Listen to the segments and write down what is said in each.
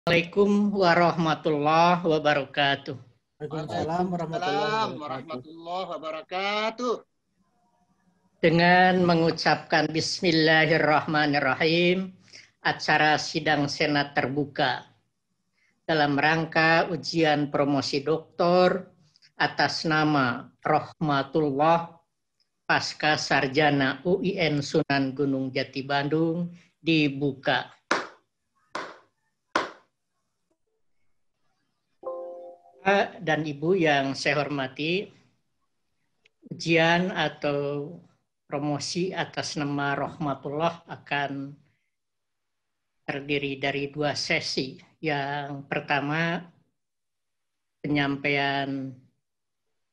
Assalamualaikum warahmatullahi wabarakatuh. Waalaikumsalam warahmatullahi wabarakatuh. Dengan mengucapkan Bismillahirrahmanirrahim, acara sidang Senat terbuka dalam rangka ujian promosi doktor atas nama Rohmatullah Pasca Sarjana UIN Sunan Gunung Jati Bandung dibuka. Bapak dan Ibu yang saya hormati, ujian atau promosi atas nama Rohmatullah akan terdiri dari dua sesi. Yang pertama, penyampaian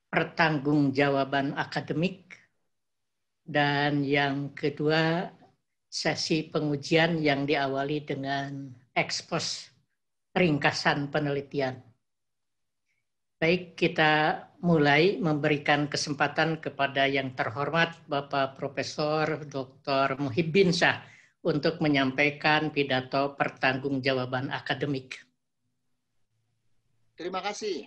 pertanggungjawaban akademik, dan yang kedua, sesi pengujian yang diawali dengan ekspos ringkasan penelitian. Baik, kita mulai memberikan kesempatan kepada yang terhormat Bapak Profesor Dr. Muhibbin Syah untuk menyampaikan pidato pertanggungjawaban akademik. Terima kasih.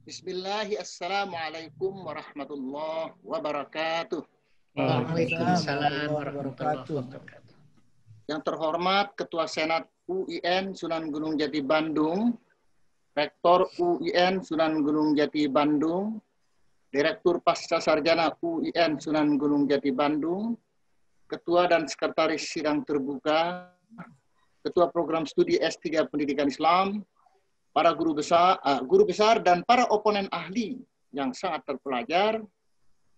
Bismillahirrahmanirrahim. Assalamualaikum warahmatullahi wabarakatuh. Waalaikumsalam warahmatullahi wabarakatuh. Yang terhormat Ketua Senat UIN Sunan Gunung Jati Bandung, Rektor UIN Sunan Gunung Jati Bandung, Direktur Pasca Sarjana UIN Sunan Gunung Jati Bandung, Ketua dan Sekretaris Sidang Terbuka, Ketua Program Studi S3 Pendidikan Islam, para guru besar dan para oponen ahli yang sangat terpelajar,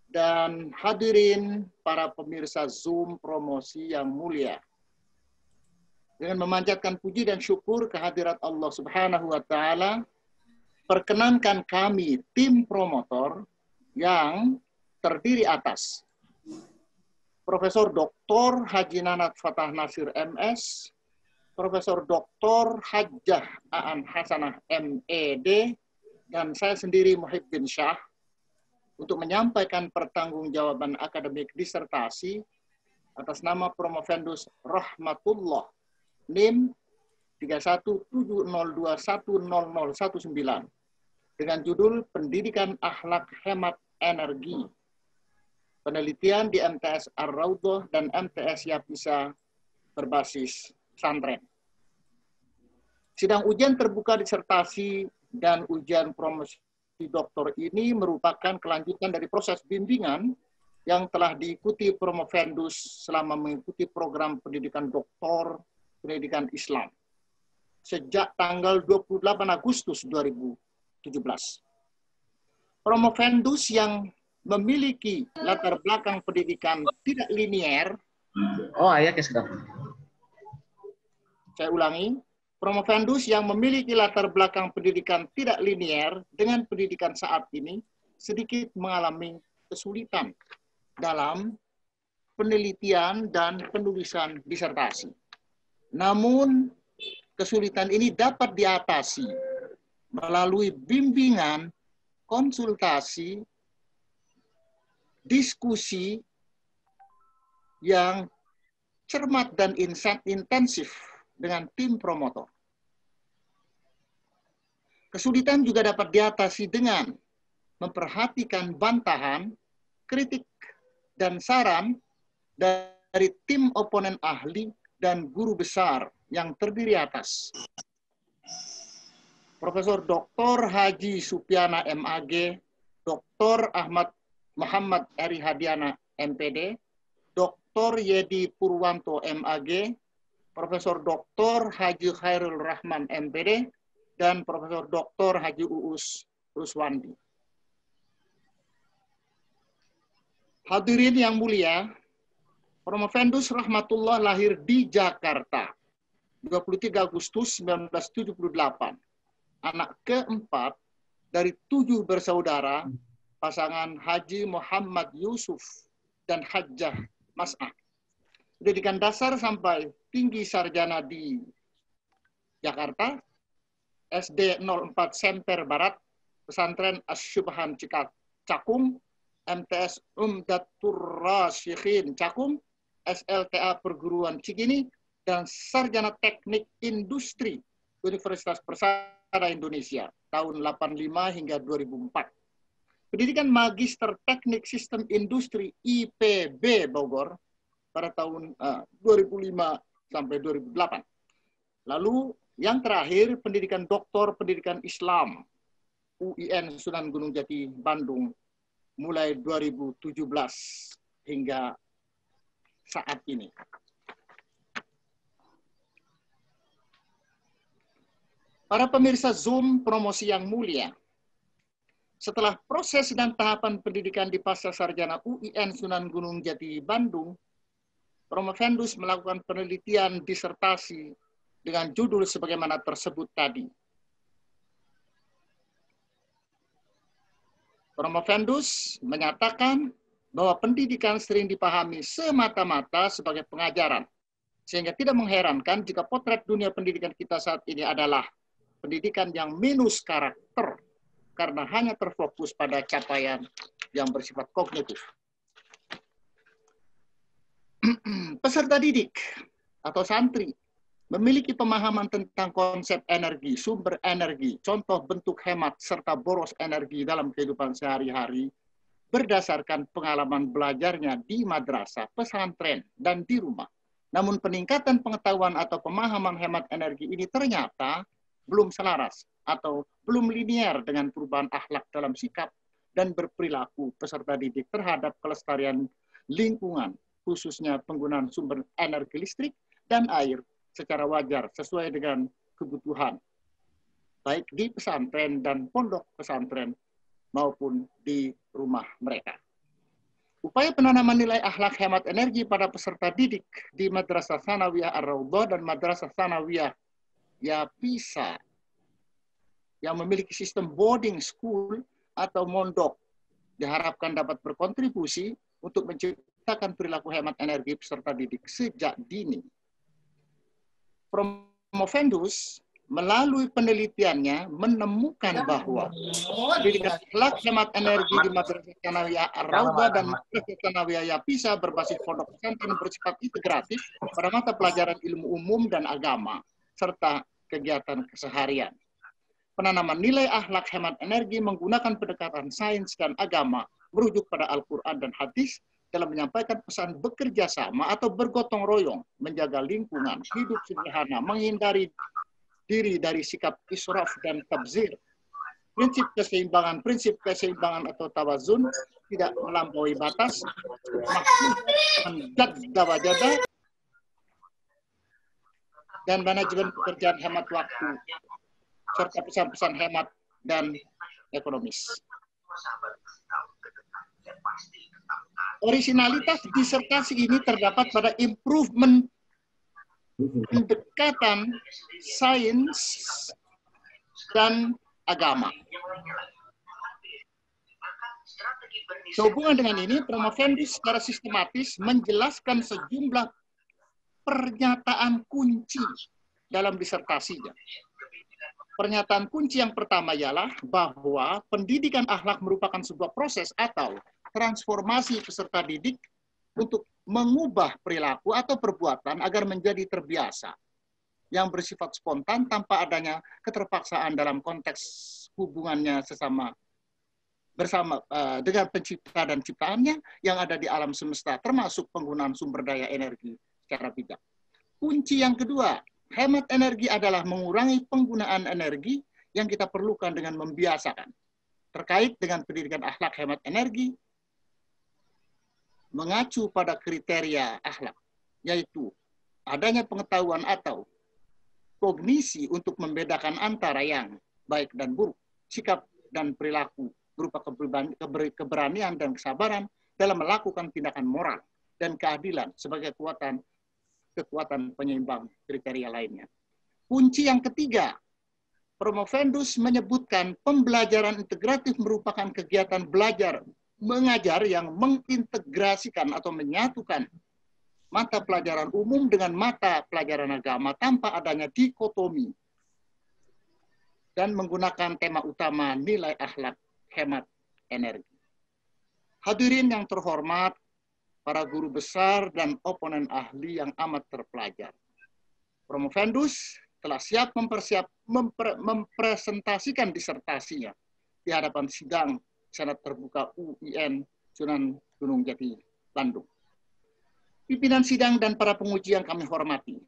dan hadirin para pemirsa Zoom promosi yang mulia. Dengan memanjatkan puji dan syukur kehadirat Allah Subhanahu wa Ta'ala, perkenankan kami tim promotor yang terdiri atas Profesor Dr. Haji Nanat Fatah Nasir MS, Profesor Dr. Hajjah Aan Hasanah MED, dan saya sendiri Muhibbin Syah untuk menyampaikan pertanggungjawaban akademik disertasi atas nama Promovendus Rohmatullah NIM 3170210019 dengan judul Pendidikan Akhlak Hemat Energi. Penelitian di MTS Ar-Raudhah dan MTS Yapisa berbasis santren. Sidang ujian terbuka disertasi dan ujian promosi doktor ini merupakan kelanjutan dari proses bimbingan yang telah diikuti Promovendus selama mengikuti program pendidikan doktor pendidikan Islam sejak tanggal 28 Agustus 2017. Promovendus yang memiliki latar belakang pendidikan tidak linier. Saya ulangi. Promovendus yang memiliki latar belakang pendidikan tidak linier dengan pendidikan saat ini sedikit mengalami kesulitan dalam penelitian dan penulisan disertasi. Namun, kesulitan ini dapat diatasi melalui bimbingan, konsultasi, diskusi yang cermat dan intensif dengan tim promotor. Kesulitan juga dapat diatasi dengan memperhatikan bantahan, kritik, dan saran dari tim oponen ahli dan guru besar yang terdiri atas Profesor Dr. Haji Supiana MAG, Dr. Ahmad Muhammad Eri Hadiana MPD, Dr. Yedi Purwanto MAG, Profesor Dr. Haji Khairul Rahman MPD, dan Profesor Dr. Haji Uus Ruswandi. Hadirin yang mulia, Promovendus Rahmatullah lahir di Jakarta 23 Agustus 1978. Anak keempat dari 7 bersaudara pasangan Haji Muhammad Yusuf dan Hajjah Mas'ah. Pendidikan dasar sampai tinggi sarjana di Jakarta, SD 04 Semper Barat, Pesantren Asy-Syubhan Cakung, MTS Umdatur Rasyikhin Cakung, SLTA Perguruan Cikini, dan Sarjana Teknik Industri Universitas Persada Indonesia tahun 85 hingga 2004. Pendidikan Magister Teknik Sistem Industri IPB Bogor pada tahun 2005 sampai 2008. Lalu yang terakhir pendidikan Doktor Pendidikan Islam UIN Sunan Gunung Jati Bandung mulai 2017 hingga saat ini. Para pemirsa Zoom promosi yang mulia, setelah proses dan tahapan pendidikan di Pasca Sarjana UIN Sunan Gunung Jati Bandung, Promovendus melakukan penelitian disertasi dengan judul sebagaimana tersebut tadi. Promovendus menyatakan bahwa pendidikan sering dipahami semata-mata sebagai pengajaran, sehingga tidak mengherankan jika potret dunia pendidikan kita saat ini adalah pendidikan yang minus karakter karena hanya terfokus pada capaian yang bersifat kognitif. Peserta didik atau santri memiliki pemahaman tentang konsep energi, sumber energi, contoh bentuk hemat, serta boros energi dalam kehidupan sehari-hari berdasarkan pengalaman belajarnya di madrasah, pesantren, dan di rumah. Namun peningkatan pengetahuan atau pemahaman hemat energi ini ternyata belum selaras atau belum linier dengan perubahan akhlak dalam sikap dan berperilaku peserta didik terhadap kelestarian lingkungan, khususnya penggunaan sumber energi listrik dan air secara wajar sesuai dengan kebutuhan, baik di pesantren dan pondok pesantren maupun di rumah mereka. Upaya penanaman nilai akhlak hemat energi pada peserta didik di Madrasah Tsanawiyah Ar-Raudhah dan Madrasah Tsanawiyah Yapisa yang memiliki sistem boarding school atau mondok diharapkan dapat berkontribusi untuk menciptakan perilaku hemat energi peserta didik sejak dini. Promovendus melalui penelitiannya menemukan bahwa pendidikan akhlak hemat energi di Madrasah Tsanawiyah Ar-Raudhah dan Madrasah Tsanawiyah Yapisa berbasis pondok pesantren bersifat integratif pada mata pelajaran ilmu umum dan agama serta kegiatan keseharian. Penanaman nilai akhlak hemat energi menggunakan pendekatan sains dan agama merujuk pada Al-Quran dan hadis dalam menyampaikan pesan bekerja sama atau bergotong royong, menjaga lingkungan, hidup sederhana, menghindari diri dari sikap israf dan tabzir. Prinsip keseimbangan atau tawazun, tidak melampaui batas, maksud dan manajemen pekerjaan hemat waktu, serta pesan-pesan hemat dan ekonomis. Originalitas disertasi ini terdapat pada improvement pendekatan sains dan agama. Sehubungan dengan ini, Promovendus secara sistematis menjelaskan sejumlah pernyataan kunci dalam disertasinya. Pernyataan kunci yang pertama ialah bahwa pendidikan akhlak merupakan sebuah proses atau transformasi peserta didik untuk mengubah perilaku atau perbuatan agar menjadi terbiasa yang bersifat spontan tanpa adanya keterpaksaan dalam konteks hubungannya bersama dengan pencipta dan ciptaannya yang ada di alam semesta, termasuk penggunaan sumber daya energi secara bijak. Kunci yang kedua, hemat energi adalah mengurangi penggunaan energi yang kita perlukan dengan membiasakan. Terkait dengan pendidikan akhlak hemat energi, mengacu pada kriteria akhlak, yaitu adanya pengetahuan atau kognisi untuk membedakan antara yang baik dan buruk, sikap dan perilaku berupa keberanian dan kesabaran dalam melakukan tindakan moral dan keadilan sebagai kekuatan penyeimbang kriteria lainnya. Kunci yang ketiga, Promovendus menyebutkan pembelajaran integratif merupakan kegiatan belajar mengajar yang mengintegrasikan atau menyatukan mata pelajaran umum dengan mata pelajaran agama tanpa adanya dikotomi dan menggunakan tema utama nilai akhlak hemat energi. Hadirin yang terhormat, para guru besar dan oponen ahli yang amat terpelajar. Promovendus telah siap mempresentasikan disertasinya di hadapan sidang Senat Terbuka UIN Sunan Gunung Jati, Bandung. Pimpinan sidang dan para penguji yang kami hormati,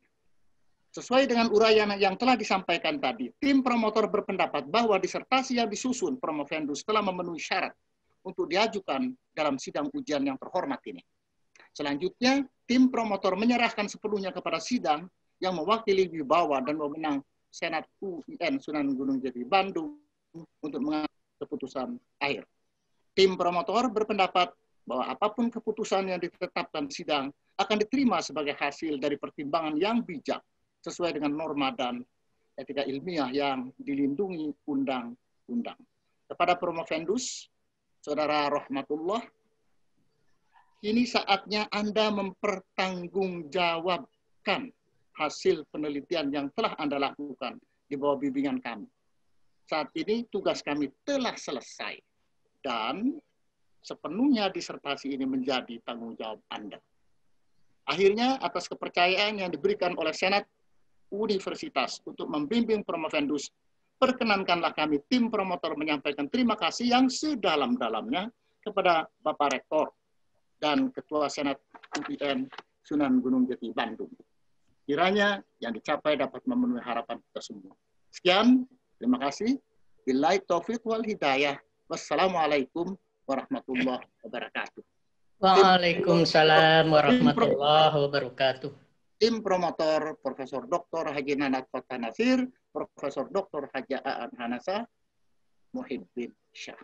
sesuai dengan uraian yang telah disampaikan tadi, tim promotor berpendapat bahwa disertasi yang disusun promovendus telah memenuhi syarat untuk diajukan dalam sidang ujian yang terhormat ini. Selanjutnya, tim promotor menyerahkan sepenuhnya kepada sidang yang mewakili wibawa dan wewenang Senat UIN Sunan Gunung Jati, Bandung untuk mengambil keputusan akhir. Tim promotor berpendapat bahwa apapun keputusan yang ditetapkan sidang akan diterima sebagai hasil dari pertimbangan yang bijak sesuai dengan norma dan etika ilmiah yang dilindungi undang-undang. Kepada promovendus, Saudara Rahmatullah, kini saatnya Anda mempertanggungjawabkan hasil penelitian yang telah Anda lakukan di bawah bimbingan kami. Saat ini tugas kami telah selesai dan sepenuhnya disertasi ini menjadi tanggung jawab Anda. Akhirnya, atas kepercayaan yang diberikan oleh Senat Universitas untuk membimbing promovendus, perkenankanlah kami tim promotor menyampaikan terima kasih yang sedalam-dalamnya kepada Bapak Rektor dan Ketua Senat UIN Sunan Gunung Jati, Bandung. Kiranya yang dicapai dapat memenuhi harapan kita semua. Sekian, terima kasih. Billahi taufiq wal hidayah. Wassalamualaikum warahmatullahi wabarakatuh. Waalaikumsalam warahmatullahi wabarakatuh. Tim promotor Profesor Dr. Haji Nanat Fatah Nasir, Profesor Dr. Haji Aan Hanasa, Muhibbin Syah.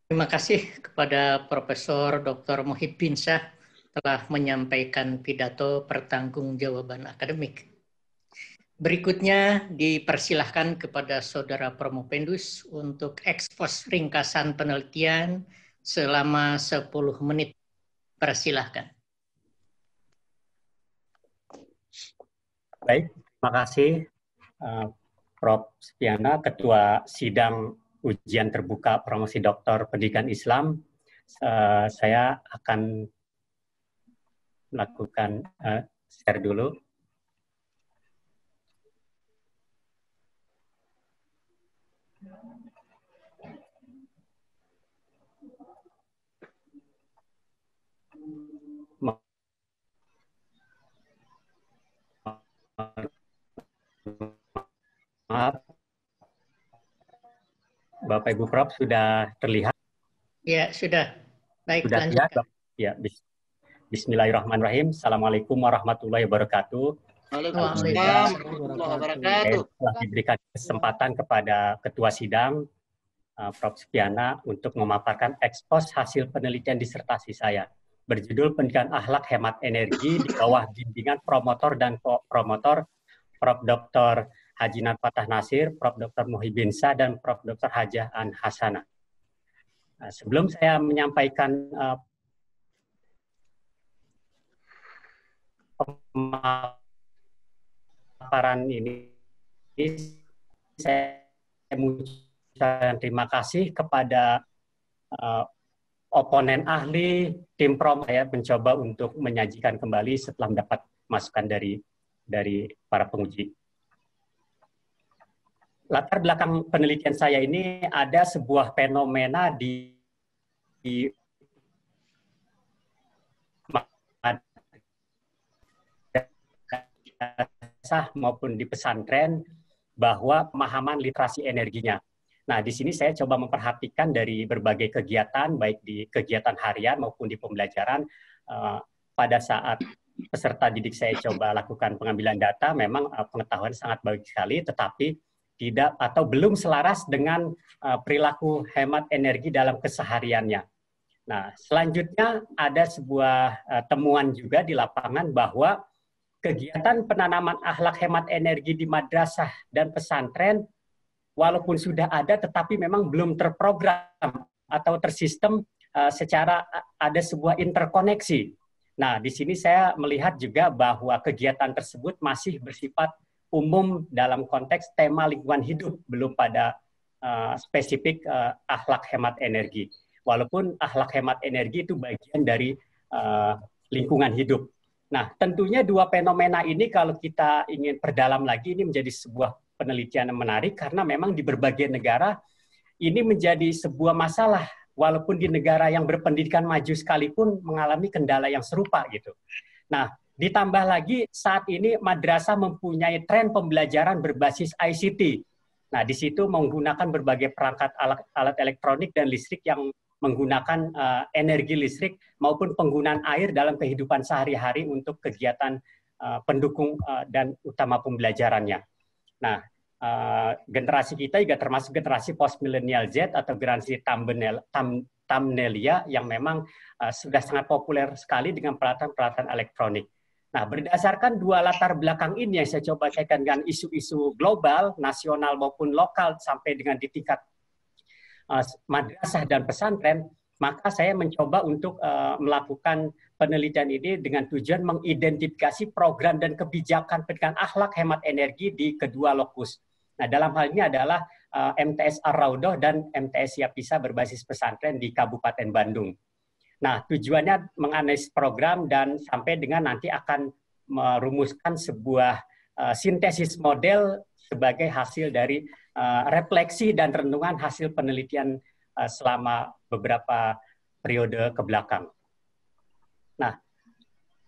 Terima kasih kepada Profesor Dr. Muhibbin Syah telah menyampaikan pidato pertanggungjawaban akademik. Berikutnya dipersilahkan kepada Saudara Promovendus untuk ekspos ringkasan penelitian selama 10 menit. Persilahkan. Baik, terima kasih Prof. Spiana, Ketua Sidang Ujian Terbuka Promosi Doktor Pendidikan Islam. Saya akan melakukan share dulu. Maaf, Bapak Ibu Prof sudah terlihat? Ya, sudah. Baik, sudah terlihat? Ya, Bismillahirrahmanirrahim. Assalamualaikum warahmatullahi wabarakatuh. Waalaikumsalam warahmatullahi wabarakatuh. Telah diberikan kesempatan kepada Ketua Sidang, Prof. Spiana, untuk memaparkan ekspos hasil penelitian disertasi saya berjudul Pendidikan Akhlak Hemat Energi di bawah bimbingan promotor dan co-promotor Prof. Dr. Haji Nanat Fatah Nasir, Prof. Dr. Muhibbin Syah, dan Prof. Dr. Hajah Aan Hasanah. Sebelum saya menyampaikan pemaparan ini, saya mengucapkan terima kasih kepada oponen ahli, tim prom saya mencoba untuk menyajikan kembali setelah mendapat masukan dari para penguji. Latar belakang penelitian saya ini ada sebuah fenomena di madrasah maupun di pesantren bahwa pemahaman literasi energinya. Nah, di sini saya coba memperhatikan dari berbagai kegiatan, baik di kegiatan harian maupun di pembelajaran. Pada saat peserta didik saya coba lakukan pengambilan data, memang pengetahuan sangat baik sekali, tetapi tidak atau belum selaras dengan perilaku hemat energi dalam kesehariannya. Nah, selanjutnya ada sebuah temuan juga di lapangan bahwa kegiatan penanaman akhlak hemat energi di madrasah dan pesantren walaupun sudah ada tetapi memang belum terprogram atau tersistem secara ada sebuah interkoneksi. Nah, di sini saya melihat juga bahwa kegiatan tersebut masih bersifat umum dalam konteks tema lingkungan hidup, belum pada spesifik akhlak hemat energi. Walaupun akhlak hemat energi itu bagian dari lingkungan hidup. Nah, tentunya dua fenomena ini kalau kita ingin perdalam lagi, ini menjadi sebuah penelitian yang menarik karena memang di berbagai negara ini menjadi sebuah masalah, walaupun di negara yang berpendidikan maju sekalipun mengalami kendala yang serupa gitu. Nah, ditambah lagi saat ini madrasah mempunyai tren pembelajaran berbasis ICT. Nah, di situ menggunakan berbagai perangkat alat elektronik dan listrik yang menggunakan energi listrik maupun penggunaan air dalam kehidupan sehari-hari untuk kegiatan pendukung dan utama pembelajarannya. Nah, generasi kita juga termasuk generasi post millennial Z atau generasi thumbnailia yang memang sudah sangat populer sekali dengan peralatan-peralatan elektronik. Nah, berdasarkan dua latar belakang ini yang saya coba kaitkan dengan isu-isu global, nasional maupun lokal sampai dengan di tingkat madrasah dan pesantren, maka saya mencoba untuk melakukan penelitian ini dengan tujuan mengidentifikasi program dan kebijakan pendidikan akhlak hemat energi di kedua lokus. Nah, dalam hal ini adalah MTS Ar-Raudhah dan MTS Yapisa berbasis pesantren di Kabupaten Bandung. Nah, tujuannya menganalisis program dan sampai dengan nanti akan merumuskan sebuah sintesis model sebagai hasil dari refleksi dan renungan hasil penelitian selama beberapa periode kebelakang. Nah,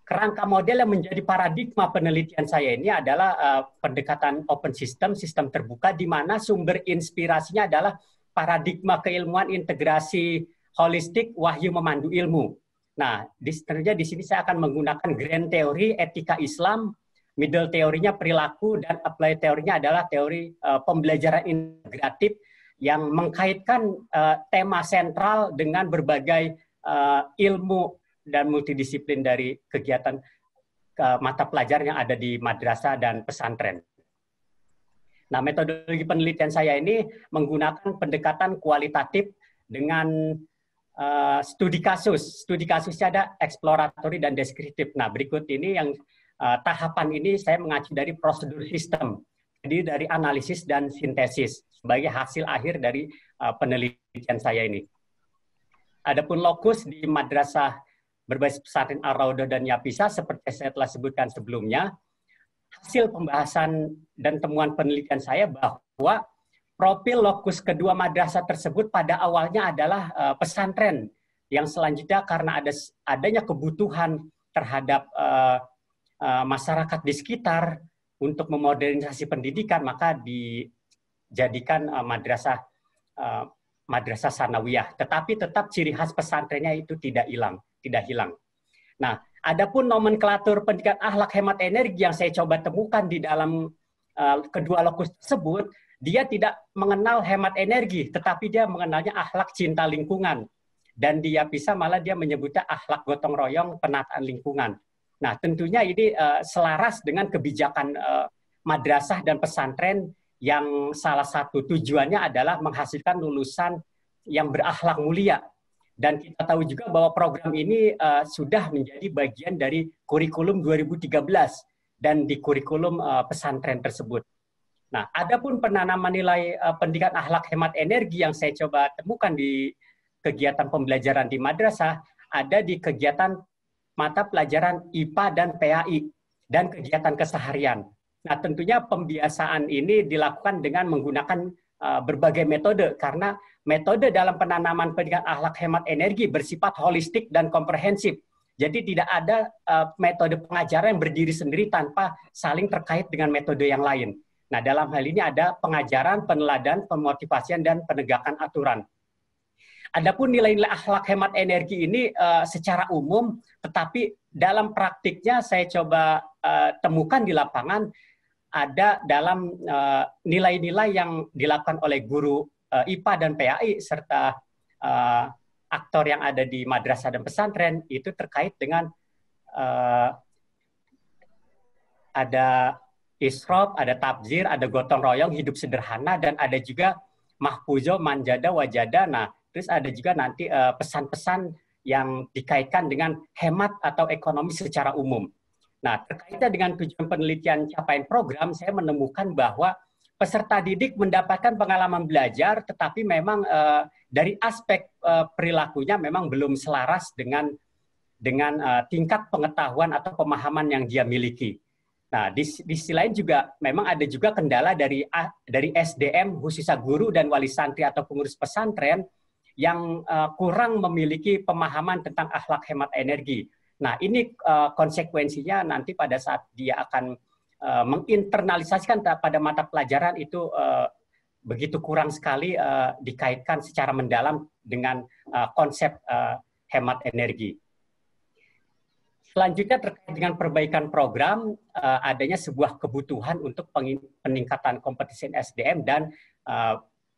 kerangka model yang menjadi paradigma penelitian saya ini adalah pendekatan open system, sistem terbuka, di mana sumber inspirasinya adalah paradigma keilmuan integrasi holistik wahyu memandu ilmu. Nah, tentunya di sini saya akan menggunakan grand teori etika Islam, middle teorinya perilaku, dan apply teorinya adalah teori pembelajaran integratif yang mengkaitkan tema sentral dengan berbagai ilmu dan multidisiplin dari kegiatan mata pelajaran yang ada di madrasah dan pesantren. Nah, metodologi penelitian saya ini menggunakan pendekatan kualitatif dengan studi kasus. Studi kasusnya ada eksploratory dan deskriptif. Nah, berikut ini yang tahapan ini saya mengacu dari prosedur sistem, jadi dari analisis dan sintesis sebagai hasil akhir dari penelitian saya ini. Adapun lokus di madrasah berbasis pesantren Ar-Raudhah dan Yapisa seperti saya telah sebutkan sebelumnya, hasil pembahasan dan temuan penelitian saya bahwa profil lokus kedua madrasah tersebut pada awalnya adalah pesantren, yang selanjutnya karena adanya kebutuhan terhadap masyarakat di sekitar untuk memodernisasi pendidikan, maka dijadikan madrasah sanawiyah. Tetapi tetap ciri khas pesantrennya itu tidak hilang. Nah, adapun nomenklatur pendidikan akhlak hemat energi yang saya coba temukan di dalam kedua lokus tersebut, dia tidak mengenal hemat energi, tetapi dia mengenalnya akhlak cinta lingkungan. Dan dia bisa malah dia menyebutnya akhlak gotong royong penataan lingkungan. Nah, tentunya ini selaras dengan kebijakan madrasah dan pesantren yang salah satu tujuannya adalah menghasilkan lulusan yang berakhlak mulia. Dan kita tahu juga bahwa program ini sudah menjadi bagian dari kurikulum 2013 dan di kurikulum pesantren tersebut. Nah, adapun penanaman nilai pendidikan akhlak hemat energi yang saya coba temukan di kegiatan pembelajaran di madrasah, ada di kegiatan mata pelajaran IPA dan PAI, dan kegiatan keseharian. Nah, tentunya pembiasaan ini dilakukan dengan menggunakan berbagai metode, karena metode dalam penanaman pendidikan akhlak hemat energi bersifat holistik dan komprehensif. Jadi tidak ada metode pengajaran yang berdiri sendiri tanpa saling terkait dengan metode yang lain. Nah, dalam hal ini ada pengajaran, peneladanan, pemotivasian, dan penegakan aturan. Adapun nilai-nilai akhlak hemat energi ini secara umum, tetapi dalam praktiknya saya coba temukan di lapangan ada dalam nilai-nilai yang dilakukan oleh guru IPA dan PAI serta aktor yang ada di madrasah dan pesantren itu terkait dengan ada isrof, ada tabzir, ada gotong royong, hidup sederhana, dan ada juga mahfuzo, manjada, wajada. Nah, terus ada juga nanti pesan-pesan yang dikaitkan dengan hemat atau ekonomi secara umum. Nah, terkait dengan tujuan penelitian capaian program, saya menemukan bahwa peserta didik mendapatkan pengalaman belajar, tetapi memang dari aspek perilakunya memang belum selaras dengan dengan tingkat pengetahuan atau pemahaman yang dia miliki. Nah, di sisi lain juga memang ada juga kendala dari SDM, khususnya guru dan wali santri atau pengurus pesantren yang kurang memiliki pemahaman tentang akhlak hemat energi. Nah, ini konsekuensinya nanti pada saat dia akan menginternalisasikan pada mata pelajaran itu begitu kurang sekali dikaitkan secara mendalam dengan konsep hemat energi. Selanjutnya terkait dengan perbaikan program, adanya sebuah kebutuhan untuk peningkatan kompetisi SDM dan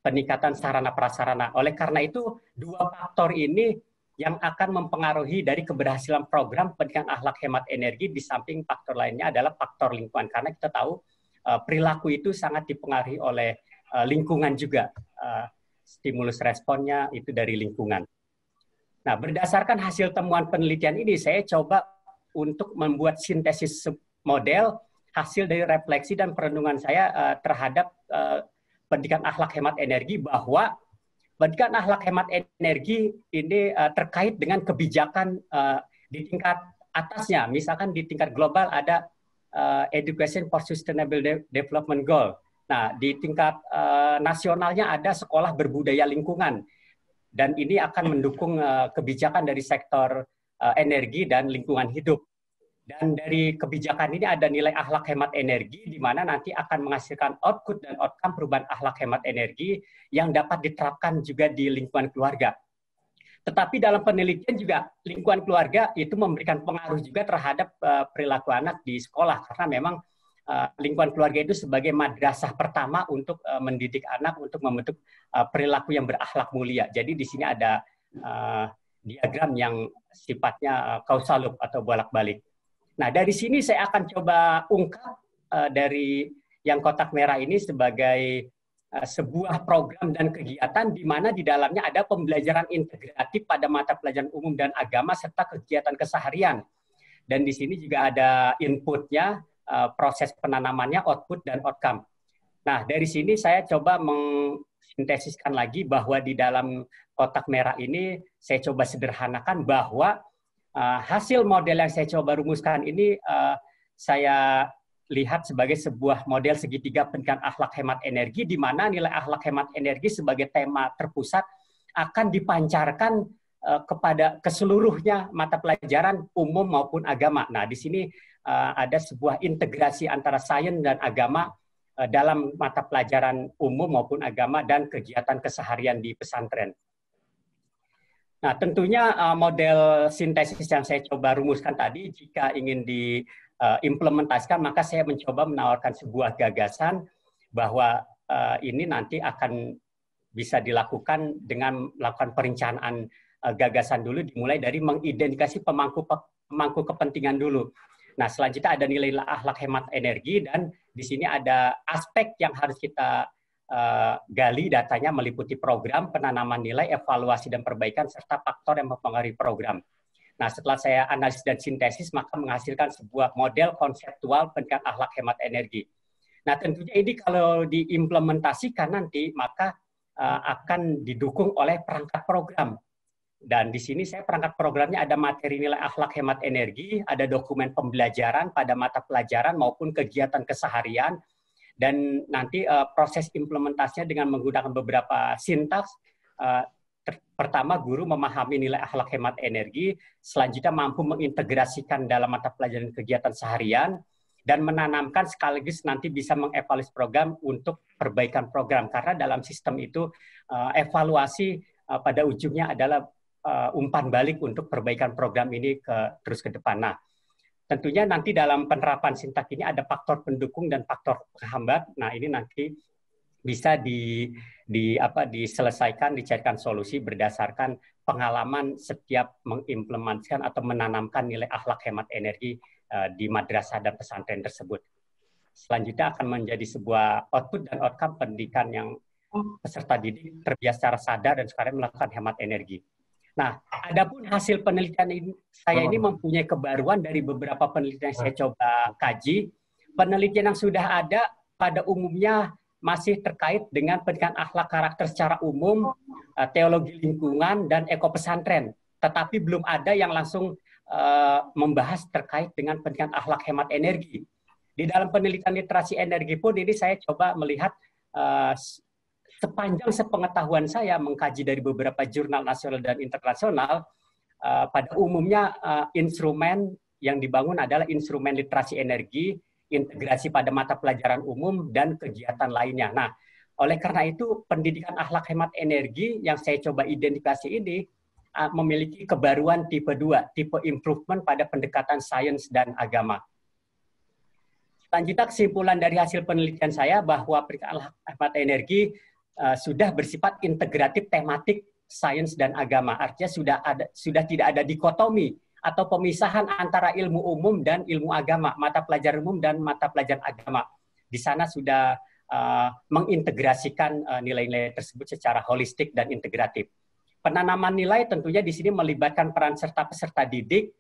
peningkatan sarana prasarana. Oleh karena itu, dua faktor ini yang akan mempengaruhi dari keberhasilan program pendidikan akhlak hemat energi, di samping faktor lainnya adalah faktor lingkungan. Karena kita tahu perilaku itu sangat dipengaruhi oleh lingkungan juga. Stimulus responnya itu dari lingkungan. Nah, berdasarkan hasil temuan penelitian ini, saya coba untuk membuat sintesis model hasil dari refleksi dan perenungan saya terhadap pendidikan akhlak hemat energi, bahwa pendidikan akhlak hemat energi ini terkait dengan kebijakan di tingkat atasnya. Misalkan di tingkat global ada Education for Sustainable Development Goal. Nah, di tingkat nasionalnya ada sekolah berbudaya lingkungan. Dan ini akan mendukung kebijakan dari sektor energi dan lingkungan hidup. Dan dari kebijakan ini ada nilai akhlak hemat energi, di mana nanti akan menghasilkan output dan outcome perubahan akhlak hemat energi yang dapat diterapkan juga di lingkungan keluarga. Tetapi dalam penelitian juga lingkungan keluarga itu memberikan pengaruh juga terhadap perilaku anak di sekolah, karena memang lingkungan keluarga itu sebagai madrasah pertama untuk mendidik anak untuk membentuk perilaku yang berakhlak mulia. Jadi di sini ada diagram yang sifatnya causal loop atau bolak-balik. Nah, dari sini saya akan coba ungkap dari yang kotak merah ini sebagai sebuah program dan kegiatan di mana di dalamnya ada pembelajaran integratif pada mata pelajaran umum dan agama serta kegiatan keseharian. Dan di sini juga ada inputnya, proses penanamannya, output dan outcome. Nah, dari sini saya coba mensintesiskan lagi bahwa di dalam kotak merah ini saya coba sederhanakan bahwa hasil model yang saya coba rumuskan ini saya lihat sebagai sebuah model segitiga pendidikan akhlak hemat energi, di mana nilai akhlak hemat energi sebagai tema terpusat akan dipancarkan kepada keseluruhnya mata pelajaran umum maupun agama. Nah, di sini ada sebuah integrasi antara sains dan agama dalam mata pelajaran umum maupun agama dan kegiatan keseharian di pesantren. Nah, tentunya model sintesis yang saya coba rumuskan tadi, jika ingin diimplementasikan, maka saya mencoba menawarkan sebuah gagasan bahwa ini nanti akan bisa dilakukan dengan melakukan perencanaan gagasan dulu, dimulai dari mengidentifikasi pemangku kepentingan dulu. Nah, selanjutnya ada nilai akhlak hemat energi, dan di sini ada aspek yang harus kita gali datanya, meliputi program, penanaman nilai, evaluasi dan perbaikan, serta faktor yang mempengaruhi program. Nah, setelah saya analisis dan sintesis, maka menghasilkan sebuah model konseptual pendidikan akhlak hemat energi. Nah, tentunya ini kalau diimplementasikan nanti, maka akan didukung oleh perangkat program. Dan di sini saya perangkat programnya ada materi nilai akhlak hemat energi, ada dokumen pembelajaran pada mata pelajaran maupun kegiatan keseharian, dan nanti proses implementasinya dengan menggunakan beberapa sintaks. Pertama, guru memahami nilai akhlak hemat energi, selanjutnya mampu mengintegrasikan dalam mata pelajaran kegiatan seharian, dan menanamkan sekaligus nanti bisa mengevaluasi program untuk perbaikan program. Karena dalam sistem itu evaluasi pada ujungnya adalah umpan balik untuk perbaikan program ini terus ke depan. Nah, tentunya nanti dalam penerapan sintak ini ada faktor pendukung dan faktor penghambat. Nah, ini nanti bisa diselesaikan, dicarikan solusi berdasarkan pengalaman setiap mengimplementasikan atau menanamkan nilai akhlak hemat energi di madrasah dan pesantren tersebut. Selanjutnya akan menjadi sebuah output dan outcome pendidikan yang peserta didik terbiasa secara sadar dan sekarang melakukan hemat energi. Nah, adapun hasil penelitian saya ini mempunyai kebaruan dari beberapa penelitian yang saya coba kaji. Penelitian yang sudah ada pada umumnya masih terkait dengan pendidikan akhlak karakter secara umum, teologi lingkungan, dan ekopesantren. Tetapi belum ada yang langsung membahas terkait dengan pendidikan akhlak hemat energi. Di dalam penelitian literasi energi pun ini saya coba melihat sepanjang sepengetahuan saya mengkaji dari beberapa jurnal nasional dan internasional, pada umumnya instrumen yang dibangun adalah instrumen literasi energi, integrasi pada mata pelajaran umum, dan kegiatan lainnya. Nah, oleh karena itu pendidikan akhlak hemat energi yang saya coba identifikasi ini memiliki kebaruan tipe 2, tipe improvement pada pendekatan sains dan agama. Selanjutnya kesimpulan dari hasil penelitian saya bahwa pendidikan akhlak hemat energi sudah bersifat integratif tematik sains dan agama. Artinya sudah tidak ada dikotomi atau pemisahan antara ilmu umum dan ilmu agama, mata pelajaran umum dan mata pelajaran agama. Di sana sudah mengintegrasikan nilai-nilai tersebut secara holistik dan integratif. Penanaman nilai tentunya di sini melibatkan peran serta peserta didik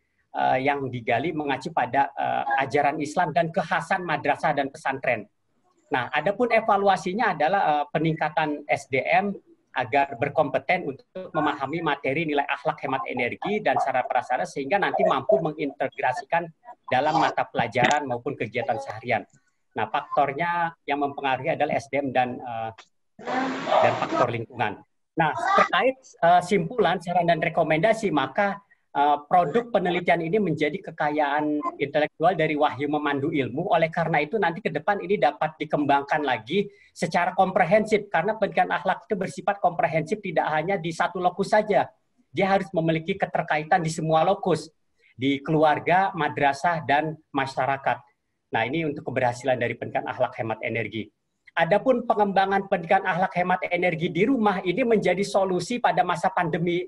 yang digali mengacu pada ajaran Islam dan kekhasan madrasah dan pesantren. Nah, adapun evaluasinya adalah peningkatan SDM agar berkompeten untuk memahami materi nilai akhlak hemat energi dan cara prasarana sehingga nanti mampu mengintegrasikan dalam mata pelajaran maupun kegiatan seharian. Nah, faktornya yang mempengaruhi adalah SDM dan faktor lingkungan. Nah, terkait simpulan, saran dan rekomendasi, maka produk penelitian ini menjadi kekayaan intelektual dari Wahyu Memandu Ilmu. Oleh karena itu nanti ke depan ini dapat dikembangkan lagi secara komprehensif karena pendidikan akhlak itu bersifat komprehensif, tidak hanya di satu lokus saja. Dia harus memiliki keterkaitan di semua lokus, di keluarga, madrasah, dan masyarakat. Nah, ini untuk keberhasilan dari pendidikan akhlak hemat energi. Adapun pengembangan pendidikan akhlak hemat energi di rumah ini menjadi solusi pada masa pandemi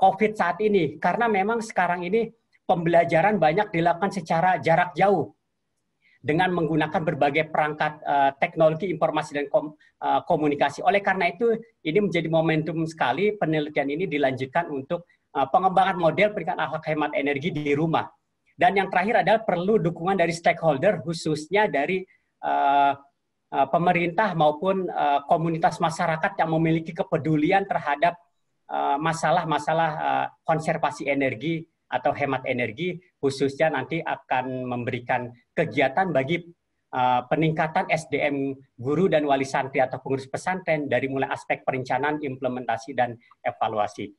COVID saat ini, karena memang sekarang ini pembelajaran banyak dilakukan secara jarak jauh dengan menggunakan berbagai perangkat teknologi informasi dan komunikasi. Oleh karena itu, ini menjadi momentum sekali penelitian ini dilanjutkan untuk pengembangan model pendidikan akhlak hemat energi di rumah. Dan yang terakhir adalah perlu dukungan dari stakeholder, khususnya dari pemerintah maupun komunitas masyarakat yang memiliki kepedulian terhadap masalah-masalah konservasi energi atau hemat energi, khususnya nanti akan memberikan kegiatan bagi peningkatan SDM guru dan wali santri atau pengurus pesantren dari mulai aspek perencanaan, implementasi, dan evaluasi.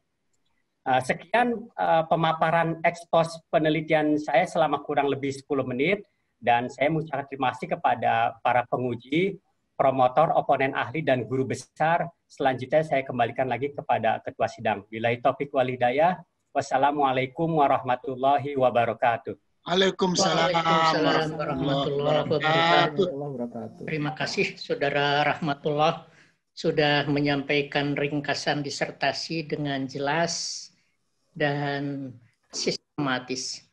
Sekian pemaparan ekspos penelitian saya selama kurang lebih 10 menit, dan saya mengucapkan terima kasih kepada para penguji, promotor, oponen ahli, dan guru besar. Selanjutnya saya kembalikan lagi kepada Ketua Sidang. Billahi taufiq wal hidayah. Wassalamualaikum warahmatullahi wabarakatuh. Waalaikumsalam warahmatullahi wabarakatuh. Terima kasih Saudara Rahmatullah sudah menyampaikan ringkasan disertasi dengan jelas dan sistematis.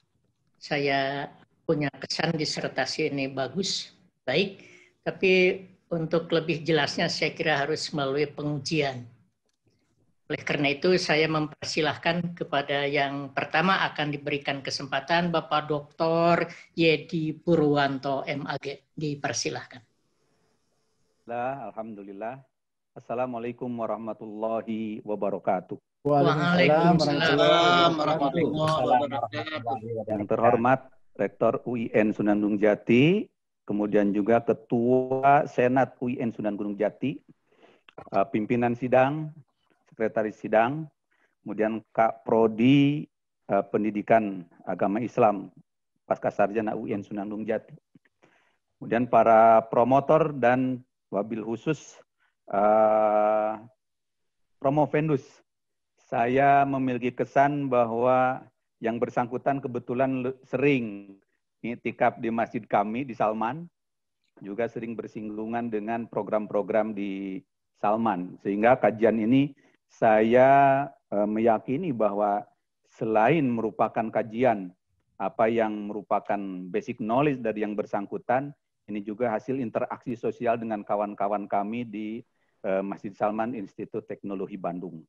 Saya punya kesan disertasi ini bagus, baik, tapi untuk lebih jelasnya saya kira harus melalui pengujian. Oleh karena itu saya mempersilahkan kepada yang pertama akan diberikan kesempatan Bapak Dr. Yedi Purwanto MAG. Dipersilahkan. Alhamdulillah. Assalamualaikum warahmatullahi wabarakatuh. Waalaikumsalam warahmatullahi wabarakatuh. Yang terhormat Rektor UIN Sunan Gunung Jati, kemudian juga Ketua Senat UIN Sunan Gunung Jati, pimpinan sidang, sekretaris sidang, kemudian Kak Prodi Pendidikan Agama Islam Pascasarjana UIN Sunan Gunung Jati, kemudian para promotor dan wabil khusus Promovendus. Saya memiliki kesan bahwa yang bersangkutan kebetulan sering iktikaf di masjid kami di Salman, juga sering bersinggungan dengan program-program di Salman. Sehingga kajian ini saya meyakini bahwa selain merupakan kajian apa yang merupakan basic knowledge dari yang bersangkutan, ini juga hasil interaksi sosial dengan kawan-kawan kami di Masjid Salman Institut Teknologi Bandung.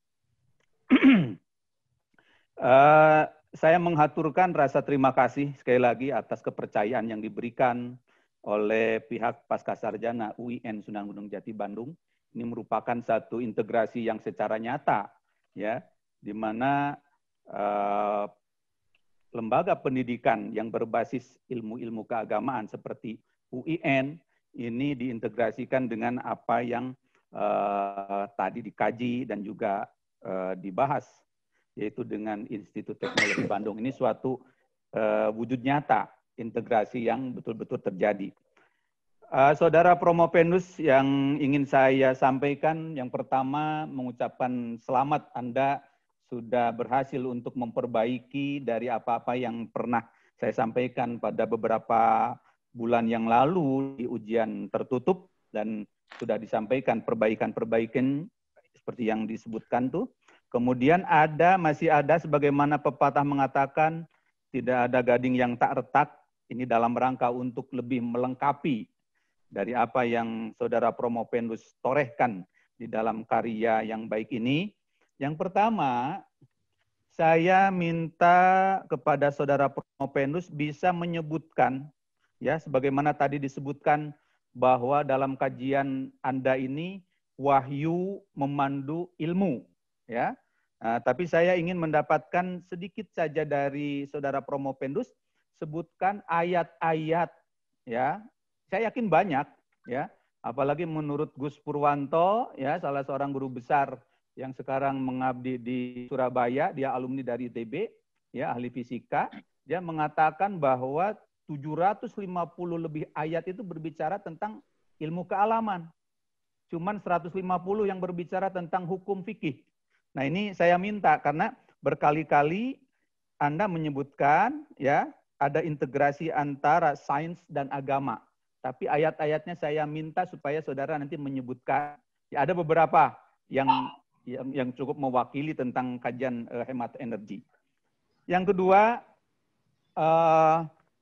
Saya menghaturkan rasa terima kasih sekali lagi atas kepercayaan yang diberikan oleh pihak Pascasarjana UIN Sunan Gunung Jati Bandung. Ini merupakan satu integrasi yang secara nyata, ya, di mana lembaga pendidikan yang berbasis ilmu-ilmu keagamaan seperti UIN ini diintegrasikan dengan apa yang tadi dikaji dan juga dibahas, yaitu dengan Institut Teknologi Bandung. Ini suatu wujud nyata integrasi yang betul-betul terjadi. Saudara Promopendus, yang ingin saya sampaikan, yang pertama mengucapkan selamat Anda sudah berhasil untuk memperbaiki dari apa-apa yang pernah saya sampaikan pada beberapa bulan yang lalu di ujian tertutup, dan sudah disampaikan perbaikan-perbaikan seperti yang disebutkan tuh. Kemudian masih ada sebagaimana pepatah mengatakan, tidak ada gading yang tak retak. Ini dalam rangka untuk lebih melengkapi dari apa yang Saudara Promopendus torehkan di dalam karya yang baik ini. Yang pertama, saya minta kepada Saudara Promopendus bisa menyebutkan, ya, sebagaimana tadi disebutkan bahwa dalam kajian Anda ini wahyu memandu ilmu, ya. Tapi saya ingin mendapatkan sedikit saja dari Saudara Promopendus, sebutkan ayat-ayat, ya. Saya yakin banyak, ya. Apalagi menurut Gus Purwanto, ya, salah seorang guru besar yang sekarang mengabdi di Surabaya, dia alumni dari ITB, ya, ahli fisika. Dia mengatakan bahwa 750 lebih ayat itu berbicara tentang ilmu kealaman. Cuman 150 yang berbicara tentang hukum fikih. Nah, ini saya minta karena berkali-kali Anda menyebutkan, ya, ada integrasi antara sains dan agama. Tapi ayat-ayatnya saya minta supaya saudara nanti menyebutkan. Ya, ada beberapa yang cukup mewakili tentang kajian hemat energi. Yang kedua,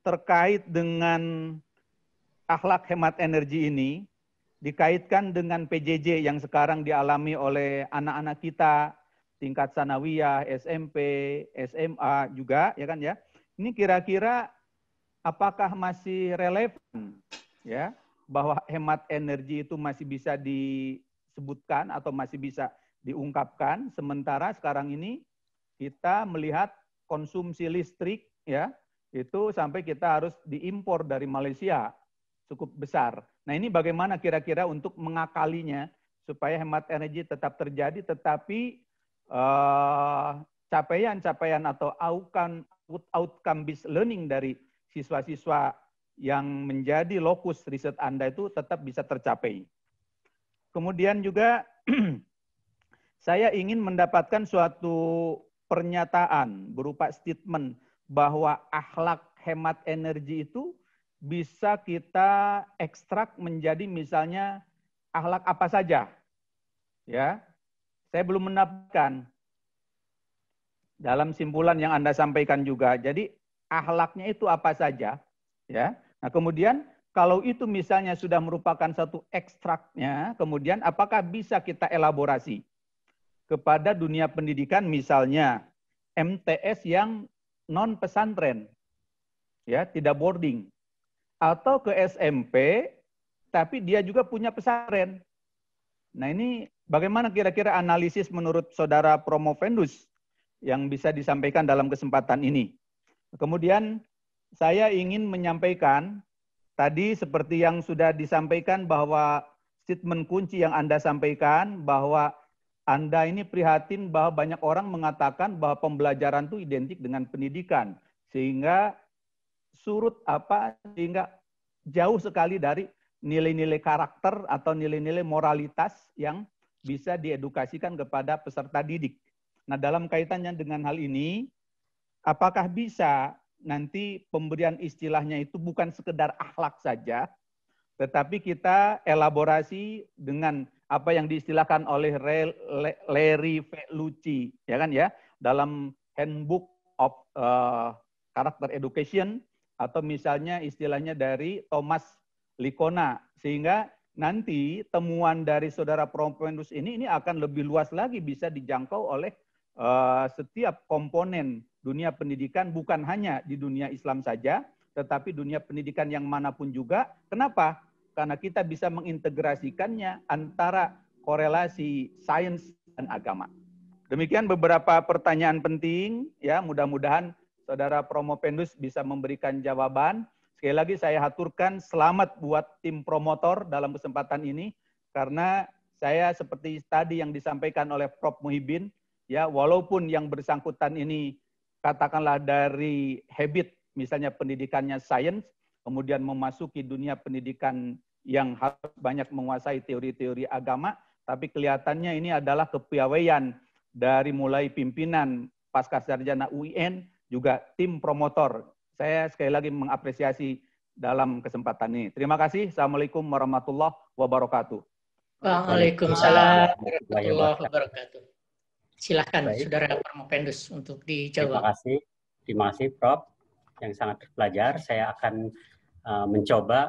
terkait dengan akhlak hemat energi ini, dikaitkan dengan PJJ yang sekarang dialami oleh anak-anak kita, tingkat sanawiyah, SMP, SMA juga, ya kan ya. Ini kira-kira apakah masih relevan, ya, bahwa hemat energi itu masih bisa disebutkan atau masih bisa diungkapkan, sementara sekarang ini kita melihat konsumsi listrik, ya, itu sampai kita harus diimpor dari Malaysia cukup besar. Nah, ini bagaimana kira-kira untuk mengakalinya supaya hemat energi tetap terjadi, tetapi capaian-capaian atau outcome-based learning dari siswa-siswa yang menjadi lokus riset Anda itu tetap bisa tercapai. Kemudian juga saya ingin mendapatkan suatu pernyataan berupa statement bahwa akhlak hemat energi itu bisa kita ekstrak menjadi misalnya akhlak apa saja. Ya. Saya belum mendapatkan dalam simpulan yang Anda sampaikan juga. Jadi akhlaknya itu apa saja, ya. Nah, kemudian kalau itu misalnya sudah merupakan satu ekstraknya, kemudian apakah bisa kita elaborasi kepada dunia pendidikan, misalnya MTS yang non pesantren, ya, tidak boarding, atau ke SMP tapi dia juga punya pesantren. Nah, ini bagaimana kira-kira analisis menurut Saudara Promopendus yang bisa disampaikan dalam kesempatan ini? Kemudian saya ingin menyampaikan tadi seperti yang sudah disampaikan bahwa statement kunci yang Anda sampaikan bahwa Anda ini prihatin bahwa banyak orang mengatakan bahwa pembelajaran itu identik dengan pendidikan, sehingga sehingga jauh sekali dari nilai-nilai karakter atau nilai-nilai moralitas yang bisa diedukasikan kepada peserta didik. Nah, dalam kaitannya dengan hal ini, apakah bisa nanti pemberian istilahnya itu bukan sekedar akhlak saja, tetapi kita elaborasi dengan apa yang diistilahkan oleh Larry Vellucci, ya kan ya, dalam Handbook of Character Education, atau misalnya istilahnya dari Thomas Likona, sehingga nanti temuan dari Saudara Promopendus ini akan lebih luas lagi bisa dijangkau oleh setiap komponen dunia pendidikan, bukan hanya di dunia Islam saja, tetapi dunia pendidikan yang manapun juga. Kenapa? Karena kita bisa mengintegrasikannya antara korelasi sains dan agama. Demikian beberapa pertanyaan penting, ya, mudah-mudahan Saudara Promopendus bisa memberikan jawaban. Sekali lagi saya haturkan selamat buat tim promotor dalam kesempatan ini, karena saya seperti tadi yang disampaikan oleh Prof. Muhyiddin, ya walaupun yang bersangkutan ini katakanlah dari habit, misalnya pendidikannya sains, kemudian memasuki dunia pendidikan yang harus banyak menguasai teori-teori agama, tapi kelihatannya ini adalah kepiawaian dari mulai pimpinan Pascasarjana UIN, juga tim promotor. Saya sekali lagi mengapresiasi dalam kesempatan ini. Terima kasih. Assalamualaikum warahmatullahi wabarakatuh. Waalaikumsalam warahmatullahi wabarakatuh. Silakan, Baik. Saudara Promopendus, untuk dijawab. Terima kasih Prof. Yang sangat terpelajar. Saya akan mencoba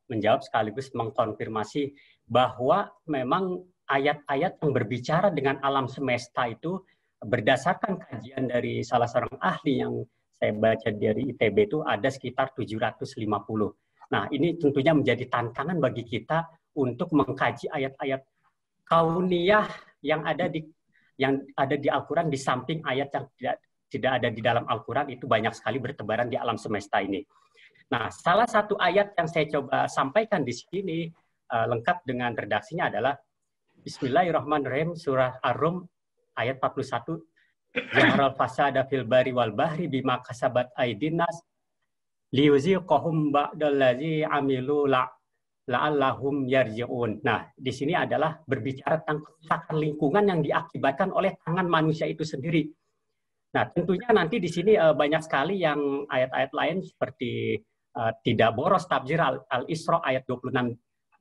menjawab sekaligus mengkonfirmasi bahwa memang ayat-ayat yang berbicara dengan alam semesta itu berdasarkan kajian dari salah seorang ahli yang saya baca dari ITB itu ada sekitar 750. Nah, ini tentunya menjadi tantangan bagi kita untuk mengkaji ayat-ayat kauniyah yang ada di Al-Quran di samping ayat yang tidak ada di dalam Al-Quran itu banyak sekali bertebaran di alam semesta ini. Nah, salah satu ayat yang saya coba sampaikan di sini lengkap dengan redaksinya adalah Bismillahirrahmanirrahim, surah Ar-Rum ayat 41. Zaharal fasada fil bari wal bahri bima kasabat aydinnas liyuziqahum ba'dallazi amilu la'allahum yarji'un. Nah, di sini adalah berbicara tentang kerusakan lingkungan yang diakibatkan oleh tangan manusia itu sendiri. Nah, tentunya nanti di sini banyak sekali yang ayat-ayat lain seperti tidak boros tafsir Al-Isra ayat 26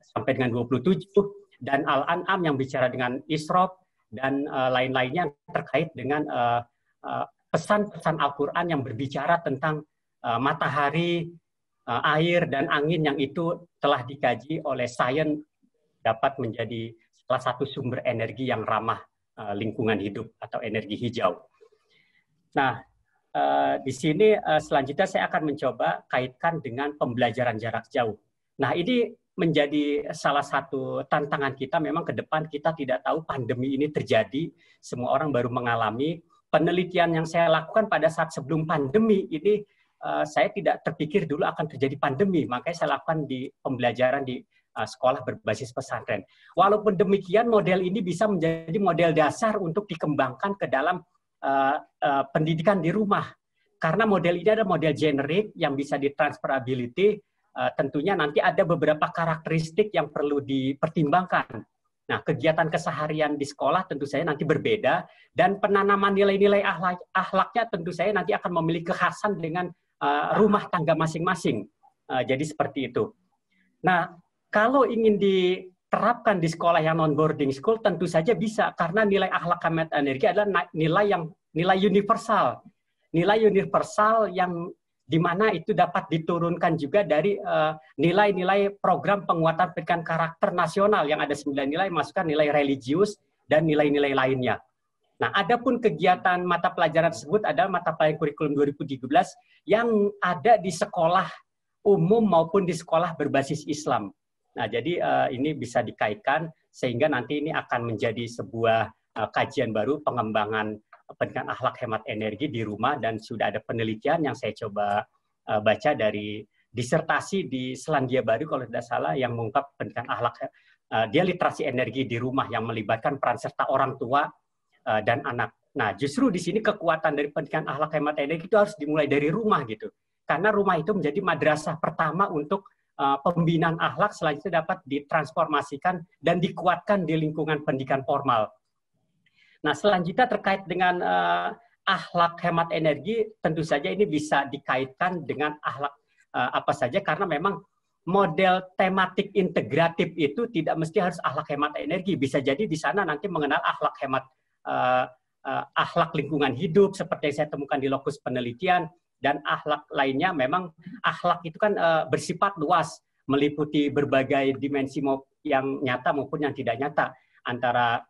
sampai dengan 27 dan Al-An'am yang bicara dengan israf dan lain-lainnya terkait dengan pesan-pesan Al-Quran yang berbicara tentang matahari, air, dan angin yang itu telah dikaji oleh sains dapat menjadi salah satu sumber energi yang ramah lingkungan hidup atau energi hijau. Nah, di sini selanjutnya saya akan mencoba kaitkan dengan pembelajaran jarak jauh. Nah, ini menjadi salah satu tantangan kita. Memang ke depan kita tidak tahu pandemi ini terjadi, semua orang baru mengalami. Penelitian yang saya lakukan pada saat sebelum pandemi ini, saya tidak terpikir dulu akan terjadi pandemi, makanya saya lakukan di pembelajaran di sekolah berbasis pesantren. Walaupun demikian, model ini bisa menjadi model dasar untuk dikembangkan ke dalam pendidikan di rumah. Karena model ini adalah model generik yang bisa ditransferability. Tentunya nanti ada beberapa karakteristik yang perlu dipertimbangkan. Nah, kegiatan keseharian di sekolah tentu saja nanti berbeda, dan penanaman nilai-nilai akhlaknya tentu saja nanti akan memiliki kekhasan dengan rumah tangga masing-masing. Jadi seperti itu. Nah, kalau ingin diterapkan di sekolah yang non-boarding school, tentu saja bisa, karena nilai akhlak hemat energi adalah nilai universal. Nilai universal yang di mana itu dapat diturunkan juga dari nilai-nilai program penguatan pendidikan karakter nasional yang ada 9 nilai, masukkan nilai religius dan nilai-nilai lainnya. Nah, adapun kegiatan mata pelajaran tersebut adalah mata pelajaran kurikulum 2017 yang ada di sekolah umum maupun di sekolah berbasis Islam. Nah, jadi ini bisa dikaitkan sehingga nanti ini akan menjadi sebuah kajian baru pengembangan pendidikan akhlak hemat energi di rumah, dan sudah ada penelitian yang saya coba baca dari disertasi di Selandia Baru kalau tidak salah yang mengungkap pendidikan akhlak dia literasi energi di rumah yang melibatkan peran serta orang tua dan anak. Nah, justru di sini kekuatan dari pendidikan akhlak hemat energi itu harus dimulai dari rumah gitu. Karena rumah itu menjadi madrasah pertama untuk pembinaan akhlak, selanjutnya dapat ditransformasikan dan dikuatkan di lingkungan pendidikan formal. Nah, selanjutnya terkait dengan akhlak hemat energi, tentu saja ini bisa dikaitkan dengan akhlak apa saja, karena memang model tematik integratif itu tidak mesti harus akhlak hemat energi. Bisa jadi di sana nanti mengenal akhlak hemat akhlak lingkungan hidup seperti yang saya temukan di lokus penelitian, dan akhlak lainnya. Memang akhlak itu kan bersifat luas, meliputi berbagai dimensi yang nyata maupun yang tidak nyata, antara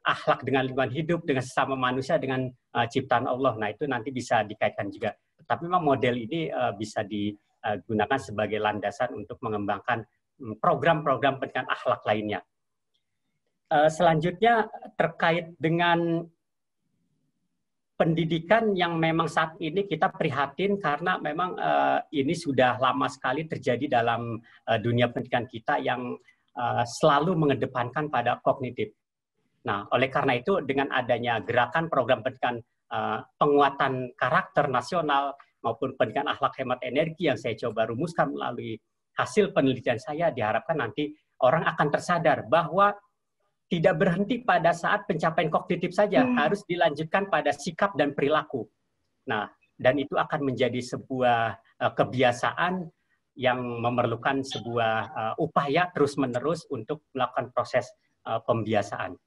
akhlak dengan lingkungan hidup, dengan sesama manusia, dengan ciptaan Allah. Nah, itu nanti bisa dikaitkan juga. Tapi memang model ini bisa digunakan sebagai landasan untuk mengembangkan program-program pendidikan akhlak lainnya. Selanjutnya terkait dengan pendidikan yang memang saat ini kita prihatin karena memang ini sudah lama sekali terjadi dalam dunia pendidikan kita yang selalu mengedepankan pada kognitif. Nah, oleh karena itu dengan adanya gerakan program pendidikan penguatan karakter nasional maupun pendidikan akhlak hemat energi yang saya coba rumuskan melalui hasil penelitian saya, diharapkan nanti orang akan tersadar bahwa tidak berhenti pada saat pencapaian kognitif saja, harus dilanjutkan pada sikap dan perilaku. Nah, dan itu akan menjadi sebuah kebiasaan yang memerlukan sebuah upaya terus-menerus untuk melakukan proses pembiasaan.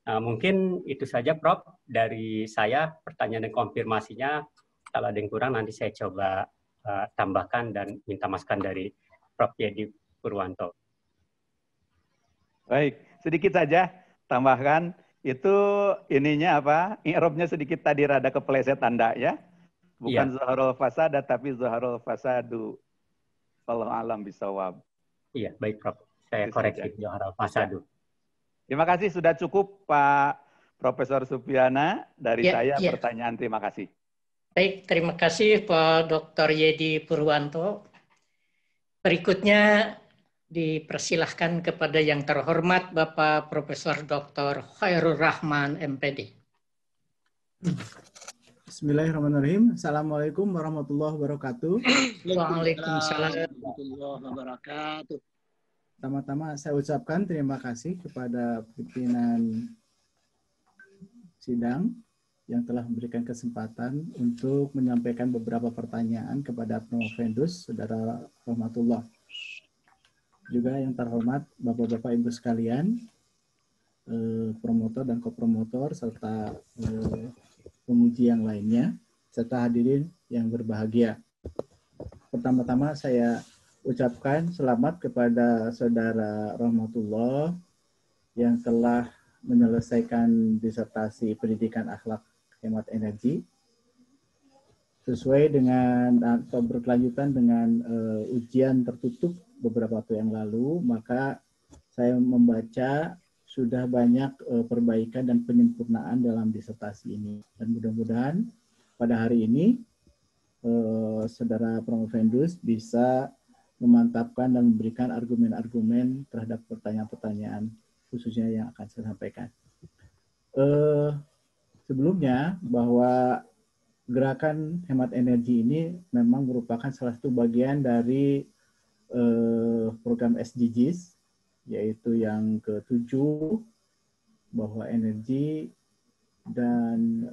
Mungkin itu saja, Prof. Dari saya, pertanyaan dan konfirmasinya. Kalau ada yang kurang, nanti saya coba tambahkan dan minta masukan dari Prof. Yedi Purwanto. Baik, sedikit saja tambahkan. Itu ininya apa? I'rabnya sedikit tadi rada kepleset Anda ya. Bukan Zuharul Fasada, tapi Zuharul Fasadu. Wallahu a'lam bishawab. Iya, baik Prof. Saya koreksi Zuharul Fasadu. Terima kasih, sudah cukup Pak Profesor Supiana. Dari saya pertanyaan, terima kasih. Baik, terima kasih Pak Dr. Yedi Purwanto. Berikutnya dipersilahkan kepada yang terhormat Bapak Profesor Dr. Khairul Rahman, MPD. Bismillahirrahmanirrahim. Assalamualaikum warahmatullahi wabarakatuh. Waalaikumsalam warahmatullahi wabarakatuh. Pertama-tama saya ucapkan terima kasih kepada pimpinan sidang yang telah memberikan kesempatan untuk menyampaikan beberapa pertanyaan kepada Promovendus, Saudara Rahmatullah. Juga yang terhormat Bapak-Bapak Ibu sekalian, promotor dan kopromotor, serta penguji yang lainnya, serta hadirin yang berbahagia. Pertama-tama saya ucapkan selamat kepada Saudara Rahmatullah yang telah menyelesaikan disertasi pendidikan akhlak hemat energi sesuai dengan atau berkelanjutan dengan ujian tertutup beberapa waktu yang lalu. Maka saya membaca sudah banyak perbaikan dan penyempurnaan dalam disertasi ini, dan mudah-mudahan pada hari ini Saudara Promovendus bisa memantapkan dan memberikan argumen-argumen terhadap pertanyaan-pertanyaan khususnya yang akan saya sampaikan. Sebelumnya, bahwa gerakan hemat energi ini memang merupakan salah satu bagian dari program SDGs, yaitu yang ke-7, bahwa energi dan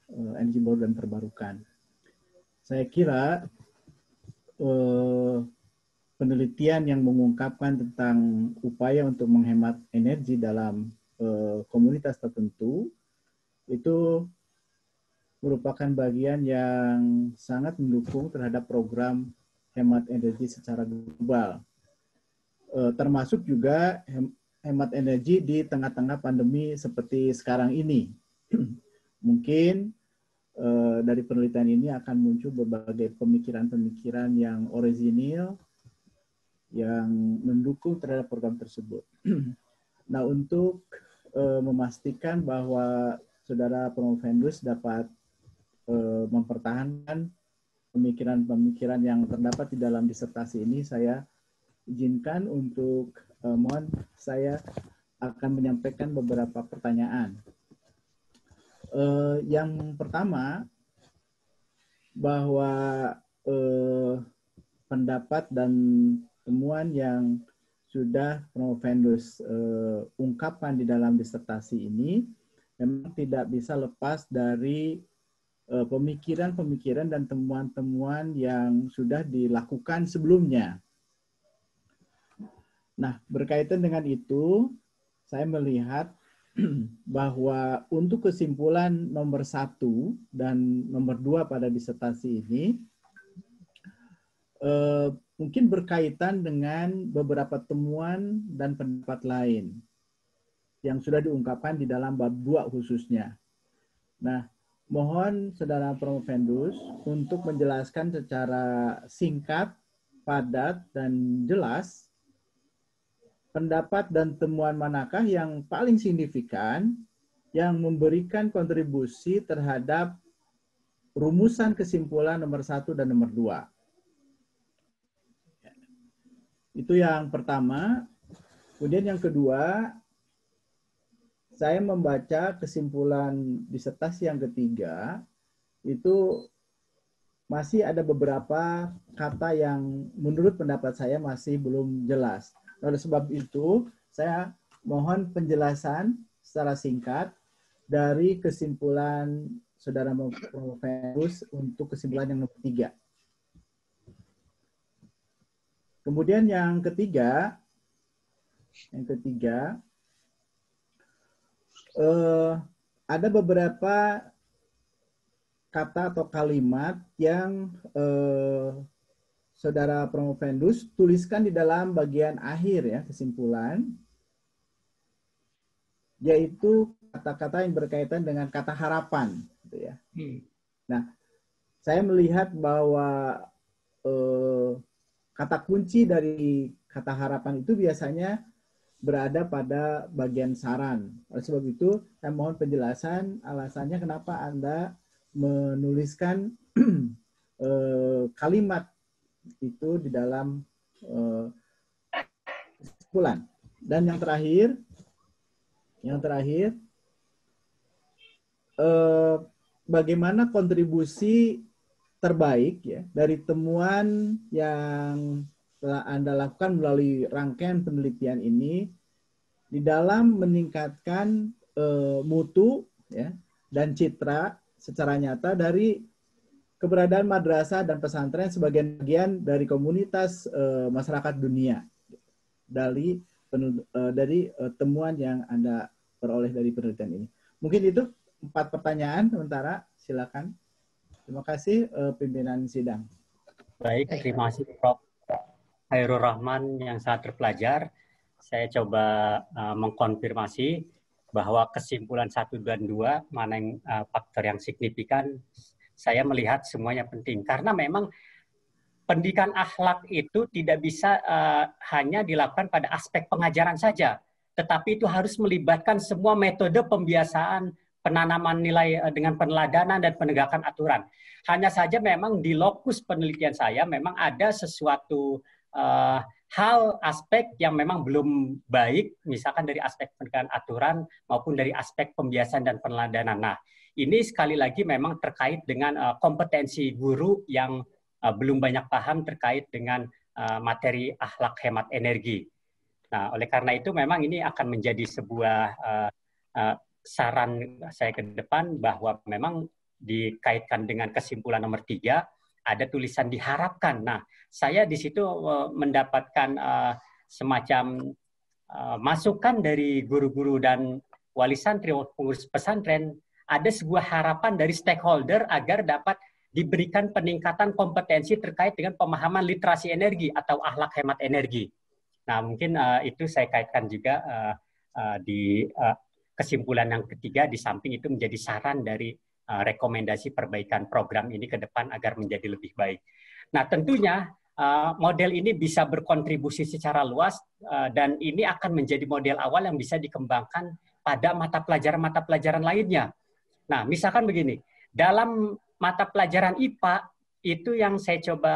energi baru dan terbarukan. Saya kira penelitian yang mengungkapkan tentang upaya untuk menghemat energi dalam komunitas tertentu itu merupakan bagian yang sangat mendukung terhadap program hemat energi secara global. Termasuk juga hemat energi di tengah-tengah pandemi seperti sekarang ini. Mungkin dari penelitian ini akan muncul berbagai pemikiran-pemikiran yang orisinil yang mendukung terhadap program tersebut. Nah, untuk memastikan bahwa Saudara Promovendus dapat mempertahankan pemikiran-pemikiran yang terdapat di dalam disertasi ini, saya izinkan untuk saya akan menyampaikan beberapa pertanyaan. Yang pertama, bahwa pendapat dan temuan yang sudah Promovendus ungkapkan di dalam disertasi ini memang tidak bisa lepas dari pemikiran-pemikiran dan temuan-temuan yang sudah dilakukan sebelumnya. Nah, berkaitan dengan itu, saya melihat bahwa untuk kesimpulan nomor 1 dan nomor 2 pada disertasi ini mungkin berkaitan dengan beberapa temuan dan pendapat lain yang sudah diungkapkan di dalam bab 2 khususnya. Nah, mohon Saudara Promovendus untuk menjelaskan secara singkat, padat, dan jelas pendapat dan temuan manakah yang paling signifikan yang memberikan kontribusi terhadap rumusan kesimpulan nomor 1 dan nomor 2. Itu yang pertama. Kemudian yang kedua, saya membaca kesimpulan disertasi yang ketiga, itu masih ada beberapa kata yang menurut pendapat saya masih belum jelas. Oleh sebab itu, saya mohon penjelasan secara singkat dari kesimpulan Saudara Profesor untuk kesimpulan yang nomor 3. Kemudian yang ketiga, ada beberapa kata atau kalimat yang Saudara Promovendus tuliskan di dalam bagian akhir ya kesimpulan, yaitu kata-kata yang berkaitan dengan kata harapan, gitu ya. Nah, saya melihat bahwa kata kunci dari kata harapan itu biasanya berada pada bagian saran. Oleh sebab itu, saya mohon penjelasan alasannya kenapa Anda menuliskan kalimat itu di dalam kesimpulan. Dan yang terakhir, bagaimana kontribusi terbaik ya dari temuan yang telah Anda lakukan melalui rangkaian penelitian ini di dalam meningkatkan mutu ya, dan citra secara nyata dari keberadaan madrasah dan pesantren sebagai bagian dari komunitas masyarakat dunia dari temuan yang Anda peroleh dari penelitian ini. Mungkin itu 4 pertanyaan sementara, silakan. Terima kasih pimpinan sidang. Baik, terima kasih Prof. Khairul Rahman yang sangat terpelajar. Saya coba mengkonfirmasi bahwa kesimpulan 1 dan 2, mana yang faktor yang signifikan, saya melihat semuanya penting. Karena memang pendidikan akhlak itu tidak bisa hanya dilakukan pada aspek pengajaran saja, tetapi itu harus melibatkan semua metode pembiasaan, penanaman nilai dengan peneladanan dan penegakan aturan. Hanya saja memang di lokus penelitian saya memang ada sesuatu hal aspek yang memang belum baik, misalkan dari aspek penegakan aturan maupun dari aspek pembiasaan dan peneladanan. Nah, ini sekali lagi memang terkait dengan kompetensi guru yang belum banyak paham terkait dengan materi akhlak hemat energi. Nah, oleh karena itu memang ini akan menjadi sebuah saran saya ke depan bahwa memang dikaitkan dengan kesimpulan nomor 3, ada tulisan diharapkan. Nah, saya di situ mendapatkan semacam masukan dari guru-guru dan wali santri, pengurus pesantren, ada sebuah harapan dari stakeholder agar dapat diberikan peningkatan kompetensi terkait dengan pemahaman literasi energi atau akhlak hemat energi. Nah, mungkin itu saya kaitkan juga di kesimpulan yang ketiga, di samping itu menjadi saran dari rekomendasi perbaikan program ini ke depan agar menjadi lebih baik. Nah, tentunya model ini bisa berkontribusi secara luas dan ini akan menjadi model awal yang bisa dikembangkan pada mata pelajaran lainnya. Nah, misalkan begini, dalam mata pelajaran IPA itu yang saya coba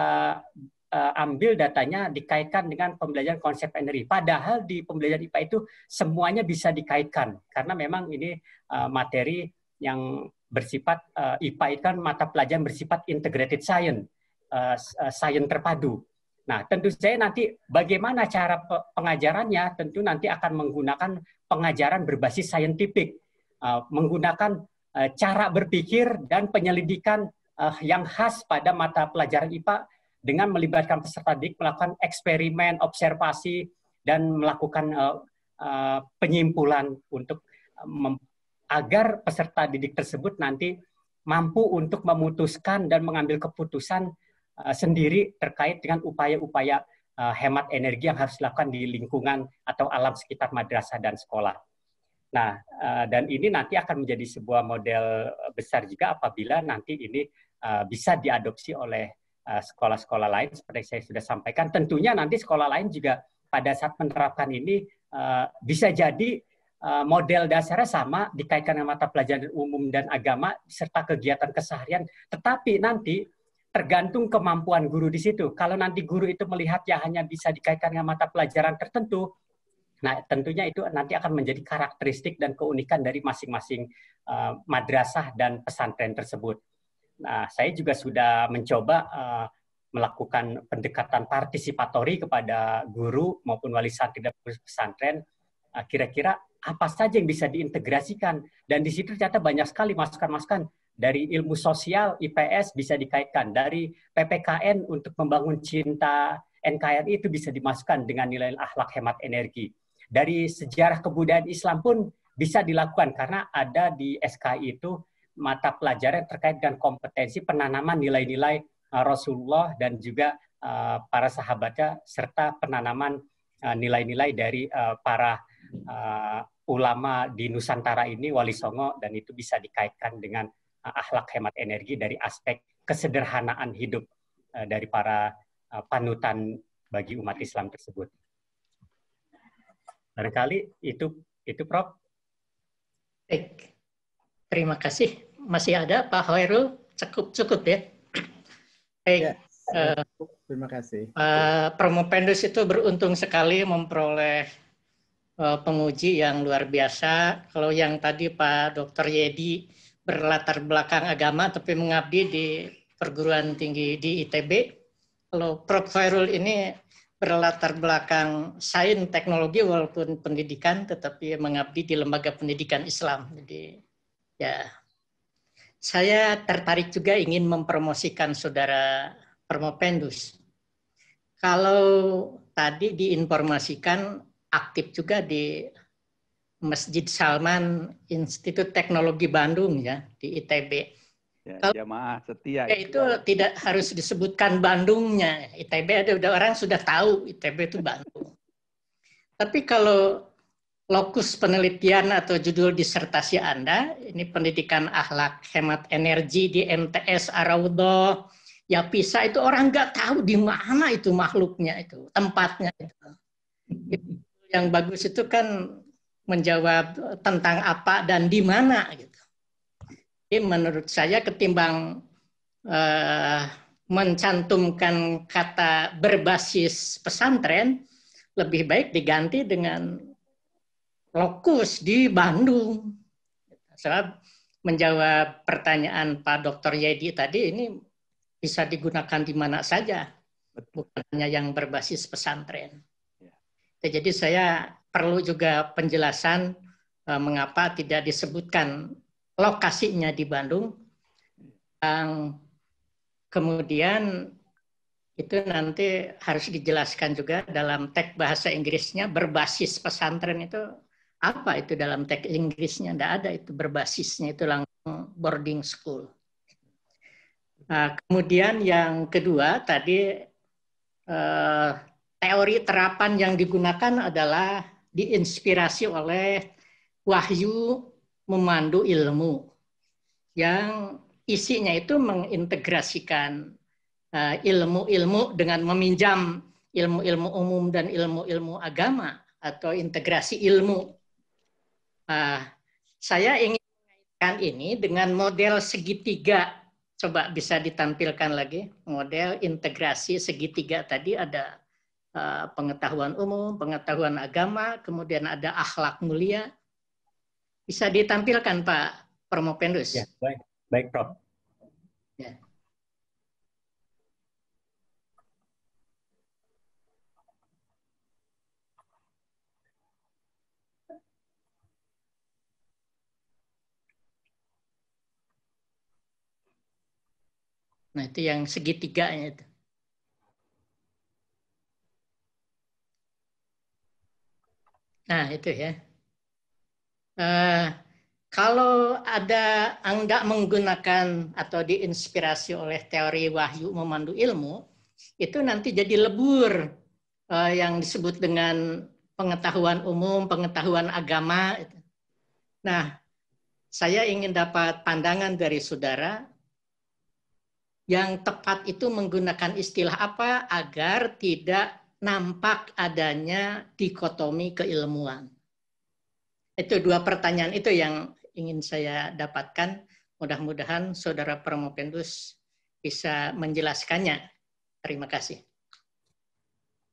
ambil datanya dikaitkan dengan pembelajaran konsep energi. Padahal di pembelajaran IPA itu semuanya bisa dikaitkan karena memang ini materi yang bersifat IPA itu kan mata pelajaran bersifat integrated science, sains terpadu. Nah, tentu saja nanti bagaimana cara pengajarannya tentu nanti akan menggunakan pengajaran berbasis saintifik, menggunakan cara berpikir dan penyelidikan yang khas pada mata pelajaran IPA dengan melibatkan peserta didik melakukan eksperimen, observasi, dan melakukan penyimpulan untuk agar peserta didik tersebut nanti mampu untuk memutuskan dan mengambil keputusan sendiri terkait dengan upaya-upaya hemat energi yang harus dilakukan di lingkungan atau alam sekitar madrasah dan sekolah. Nah, dan ini nanti akan menjadi sebuah model besar juga apabila nanti ini bisa diadopsi oleh sekolah-sekolah lain seperti saya sudah sampaikan. Tentunya nanti sekolah lain juga pada saat menerapkan ini bisa jadi model dasarnya sama, dikaitkan dengan mata pelajaran umum dan agama serta kegiatan keseharian, tetapi nanti tergantung kemampuan guru di situ. Kalau nanti guru itu melihat ya hanya bisa dikaitkan dengan mata pelajaran tertentu, nah tentunya itu nanti akan menjadi karakteristik dan keunikan dari masing-masing madrasah dan pesantren tersebut. Nah, saya juga sudah mencoba melakukan pendekatan partisipatori kepada guru maupun wali santri dan pesantren. Kira-kira apa saja yang bisa diintegrasikan, dan di situ ternyata banyak sekali masukan-masukan dari ilmu sosial IPS bisa dikaitkan, dari PPKN untuk membangun cinta NKRI itu bisa dimasukkan dengan nilai akhlak hemat energi. Dari sejarah kebudayaan Islam pun bisa dilakukan karena ada di SKI itu mata pelajaran terkait dengan kompetensi penanaman nilai-nilai Rasulullah dan juga para sahabatnya serta penanaman nilai-nilai dari para ulama di Nusantara ini, Wali Songo, dan itu bisa dikaitkan dengan akhlak hemat energi dari aspek kesederhanaan hidup dari para panutan bagi umat Islam tersebut. Barangkali itu Prof. Baik, terima kasih. Masih ada Pak Khairul? Cukup ya. Baik. Ya, terima kasih. Pak Promopendus itu beruntung sekali memperoleh penguji yang luar biasa. Kalau yang tadi Pak Dr. Yedi berlatar belakang agama tapi mengabdi di perguruan tinggi di ITB. Kalau Prof. Khairul ini berlatar belakang sains teknologi walaupun pendidikan, tetapi mengabdi di lembaga pendidikan Islam. Jadi ya, saya tertarik juga ingin mempromosikan Saudara Promopendus. Kalau tadi diinformasikan aktif juga di Masjid Salman Institut Teknologi Bandung ya, di ITB. Ya, jamaah setia. Ya, itu tidak harus disebutkan Bandungnya. ITB ada orang sudah tahu ITB itu Bandung. Tapi kalau lokus penelitian atau judul disertasi Anda, ini pendidikan akhlak hemat energi di MTS Ar-Raudhah, ya PISA, itu orang nggak tahu di mana itu makhluknya, itu tempatnya. Yang bagus itu kan menjawab tentang apa dan di mana gitu. Jadi menurut saya ketimbang mencantumkan kata berbasis pesantren, lebih baik diganti dengan lokus di Bandung. Sebab menjawab pertanyaan Pak Dr. Yedi tadi, ini bisa digunakan di mana saja, bukan hanya yang berbasis pesantren. Jadi saya perlu juga penjelasan mengapa tidak disebutkan lokasinya di Bandung. Kemudian itu nanti harus dijelaskan juga dalam teks bahasa Inggrisnya, berbasis pesantren itu apa itu dalam teks Inggrisnya? Tidak ada itu berbasisnya, itu langsung boarding school. Nah, kemudian yang kedua tadi teori terapan yang digunakan adalah diinspirasi oleh wahyu memandu ilmu, yang isinya itu mengintegrasikan ilmu-ilmu dengan meminjam ilmu-ilmu umum dan ilmu-ilmu agama atau integrasi ilmu. Saya ingin mengaitkan ini dengan model segitiga. Coba bisa ditampilkan lagi model integrasi segitiga tadi, ada pengetahuan umum, pengetahuan agama, kemudian ada akhlak mulia. Bisa ditampilkan Pak Promopendus? Ya, baik Prof. Ya. Nah, itu yang segitiganya itu. Nah, itu ya. Kalau ada enggak menggunakan atau diinspirasi oleh teori wahyu memandu ilmu, itu nanti jadi lebur yang disebut dengan pengetahuan umum, pengetahuan agama. Nah, saya ingin dapat pandangan dari saudara, yang tepat itu menggunakan istilah apa agar tidak nampak adanya dikotomi keilmuan. Itu dua pertanyaan itu yang ingin saya dapatkan. Mudah-mudahan Saudara Promopendus bisa menjelaskannya. Terima kasih.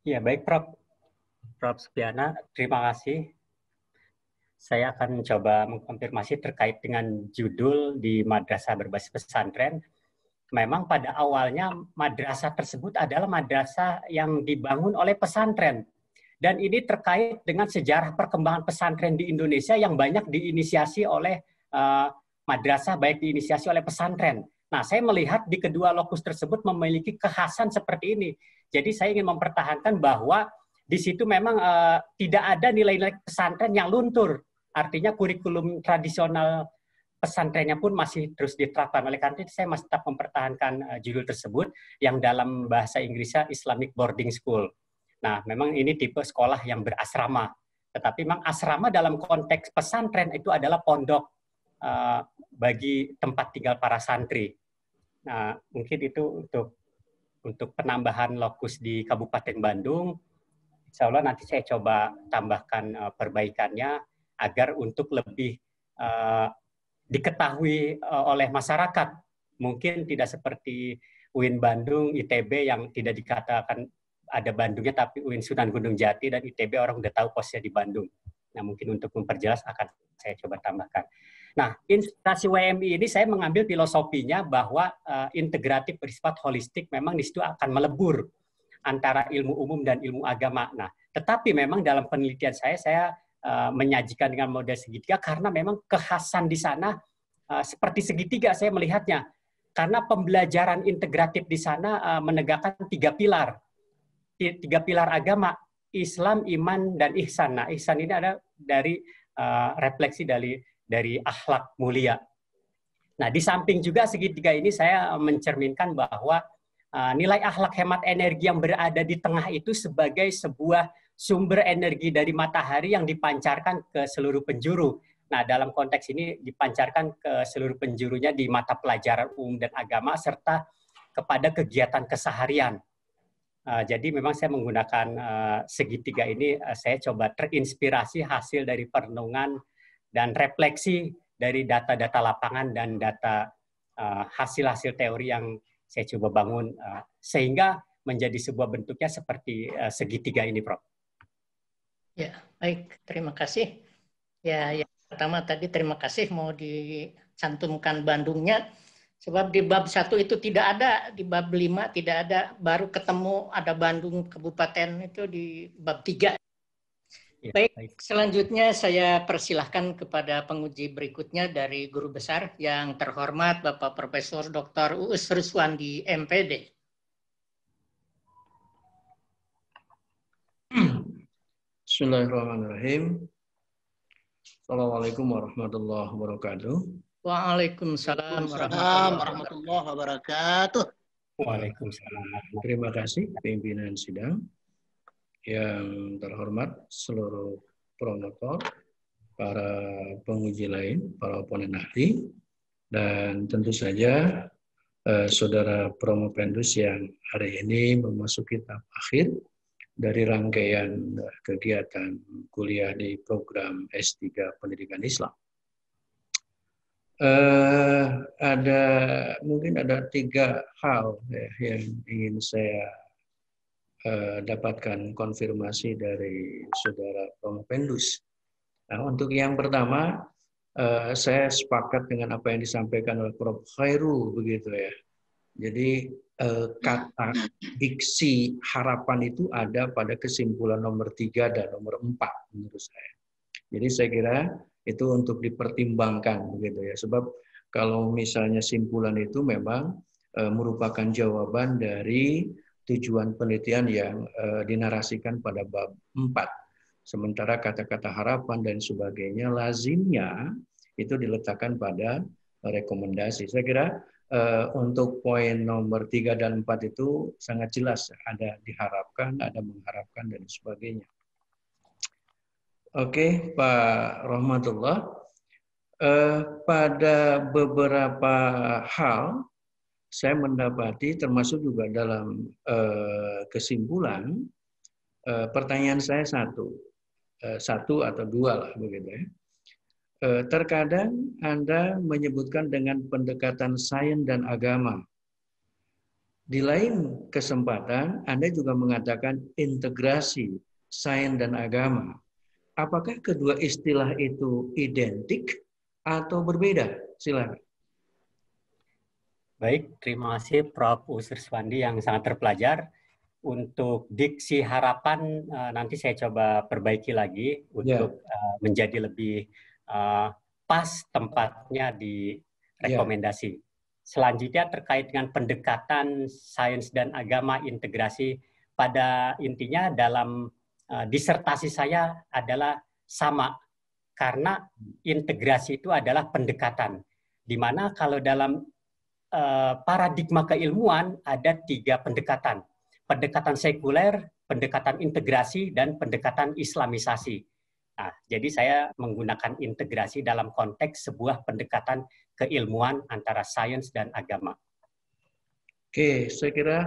Ya, baik Prof. Prof. Supiana, terima kasih. Saya akan mencoba mengkonfirmasi terkait dengan judul di madrasah berbasis pesantren. Memang pada awalnya madrasah tersebut adalah madrasah yang dibangun oleh pesantren. Dan ini terkait dengan sejarah perkembangan pesantren di Indonesia yang banyak diinisiasi oleh madrasah, baik diinisiasi oleh pesantren. Nah, saya melihat di kedua lokus tersebut memiliki kekhasan seperti ini. Jadi saya ingin mempertahankan bahwa di situ memang tidak ada nilai-nilai pesantren yang luntur. Artinya kurikulum tradisional pesantrennya pun masih terus diterapkan. Oleh karena itu saya masih tetap mempertahankan judul tersebut yang dalam bahasa Inggrisnya Islamic Boarding School. Nah, memang ini tipe sekolah yang berasrama. Tetapi memang asrama dalam konteks pesantren itu adalah pondok bagi tempat tinggal para santri. Nah, mungkin itu untuk penambahan lokus di Kabupaten Bandung. Insya Allah nanti saya coba tambahkan perbaikannya agar untuk lebih diketahui oleh masyarakat. Mungkin tidak seperti UIN Bandung, ITB yang tidak dikatakan ada Bandungnya, tapi UIN Sunan Gunung Jati dan ITB orang udah tahu posnya di Bandung. Nah, mungkin untuk memperjelas akan saya coba tambahkan. Nah, inspirasi WMI ini saya mengambil filosofinya bahwa integratif bersifat holistik memang di situ akan melebur antara ilmu umum dan ilmu agama. Nah, tetapi memang dalam penelitian saya menyajikan dengan model segitiga karena memang kekhasan di sana seperti segitiga saya melihatnya. Karena pembelajaran integratif di sana menegakkan tiga pilar agama, Islam, iman, dan ihsan. Nah, ihsan ini ada dari refleksi dari akhlak mulia. Nah, di samping juga segitiga ini saya mencerminkan bahwa nilai akhlak hemat energi yang berada di tengah itu sebagai sebuah sumber energi dari matahari yang dipancarkan ke seluruh penjuru. Nah, dalam konteks ini dipancarkan ke seluruh penjurunya di mata pelajaran umum dan agama serta kepada kegiatan keseharian. Jadi memang saya menggunakan segitiga ini, saya coba terinspirasi hasil dari perenungan dan refleksi dari data-data lapangan dan data hasil-hasil teori yang saya coba bangun sehingga menjadi sebuah bentuknya seperti segitiga ini, Prof. Ya, baik. Terima kasih. Ya, yang pertama tadi terima kasih mau dicantumkan Bandungnya. Sebab di bab 1 itu tidak ada, di bab 5 tidak ada, baru ketemu ada Bandung Kabupaten itu di bab 3. Ya, baik, selanjutnya saya persilahkan kepada penguji berikutnya dari guru besar yang terhormat Bapak Profesor Dr. Uus Ruswandi, MPD. Bismillahirrahmanirrahim. Assalamualaikum warahmatullahi wabarakatuh. Waalaikumsalam warahmatullahi wabarakatuh. Waalaikumsalam. Terima kasih pimpinan sidang yang terhormat, seluruh promotor, para penguji lain, para oponen ahli, dan tentu saja saudara Promopendus yang hari ini memasuki tahap akhir dari rangkaian kegiatan kuliah di program S3 Pendidikan Islam. Mungkin ada 3 hal yang ingin saya dapatkan konfirmasi dari saudara Promopendus. Nah, untuk yang pertama, saya sepakat dengan apa yang disampaikan oleh Prof. Khairu, begitu ya. Jadi kata diksi harapan itu ada pada kesimpulan nomor 3 dan nomor 4 menurut saya. Jadi saya kira itu untuk dipertimbangkan begitu ya. Sebab kalau misalnya simpulan itu memang merupakan jawaban dari tujuan penelitian yang dinarasikan pada bab 4. Sementara kata-kata harapan dan sebagainya lazimnya itu diletakkan pada rekomendasi. Saya kira untuk poin nomor 3 dan 4 itu sangat jelas, ada diharapkan, ada mengharapkan dan sebagainya. Oke, Pak Rahmatullah, pada beberapa hal saya mendapati termasuk juga dalam kesimpulan, pertanyaan saya satu atau 2 lah begitu ya. terkadang Anda menyebutkan dengan pendekatan sains dan agama. Di lain kesempatan, Anda juga mengatakan integrasi sains dan agama. Apakah kedua istilah itu identik atau berbeda? Silakan. Baik, terima kasih Prof. Usriswandi yang sangat terpelajar. Untuk diksi harapan nanti saya coba perbaiki lagi untuk menjadi lebih pas tempatnya di rekomendasi. Selanjutnya terkait dengan pendekatan sains dan agama integrasi, pada intinya dalam disertasi saya adalah sama, karena integrasi itu adalah pendekatan, di mana kalau dalam paradigma keilmuan ada 3 pendekatan. Pendekatan sekuler, pendekatan integrasi, dan pendekatan islamisasi. Nah, jadi saya menggunakan integrasi dalam konteks sebuah pendekatan keilmuan antara sains dan agama. Oke, saya kira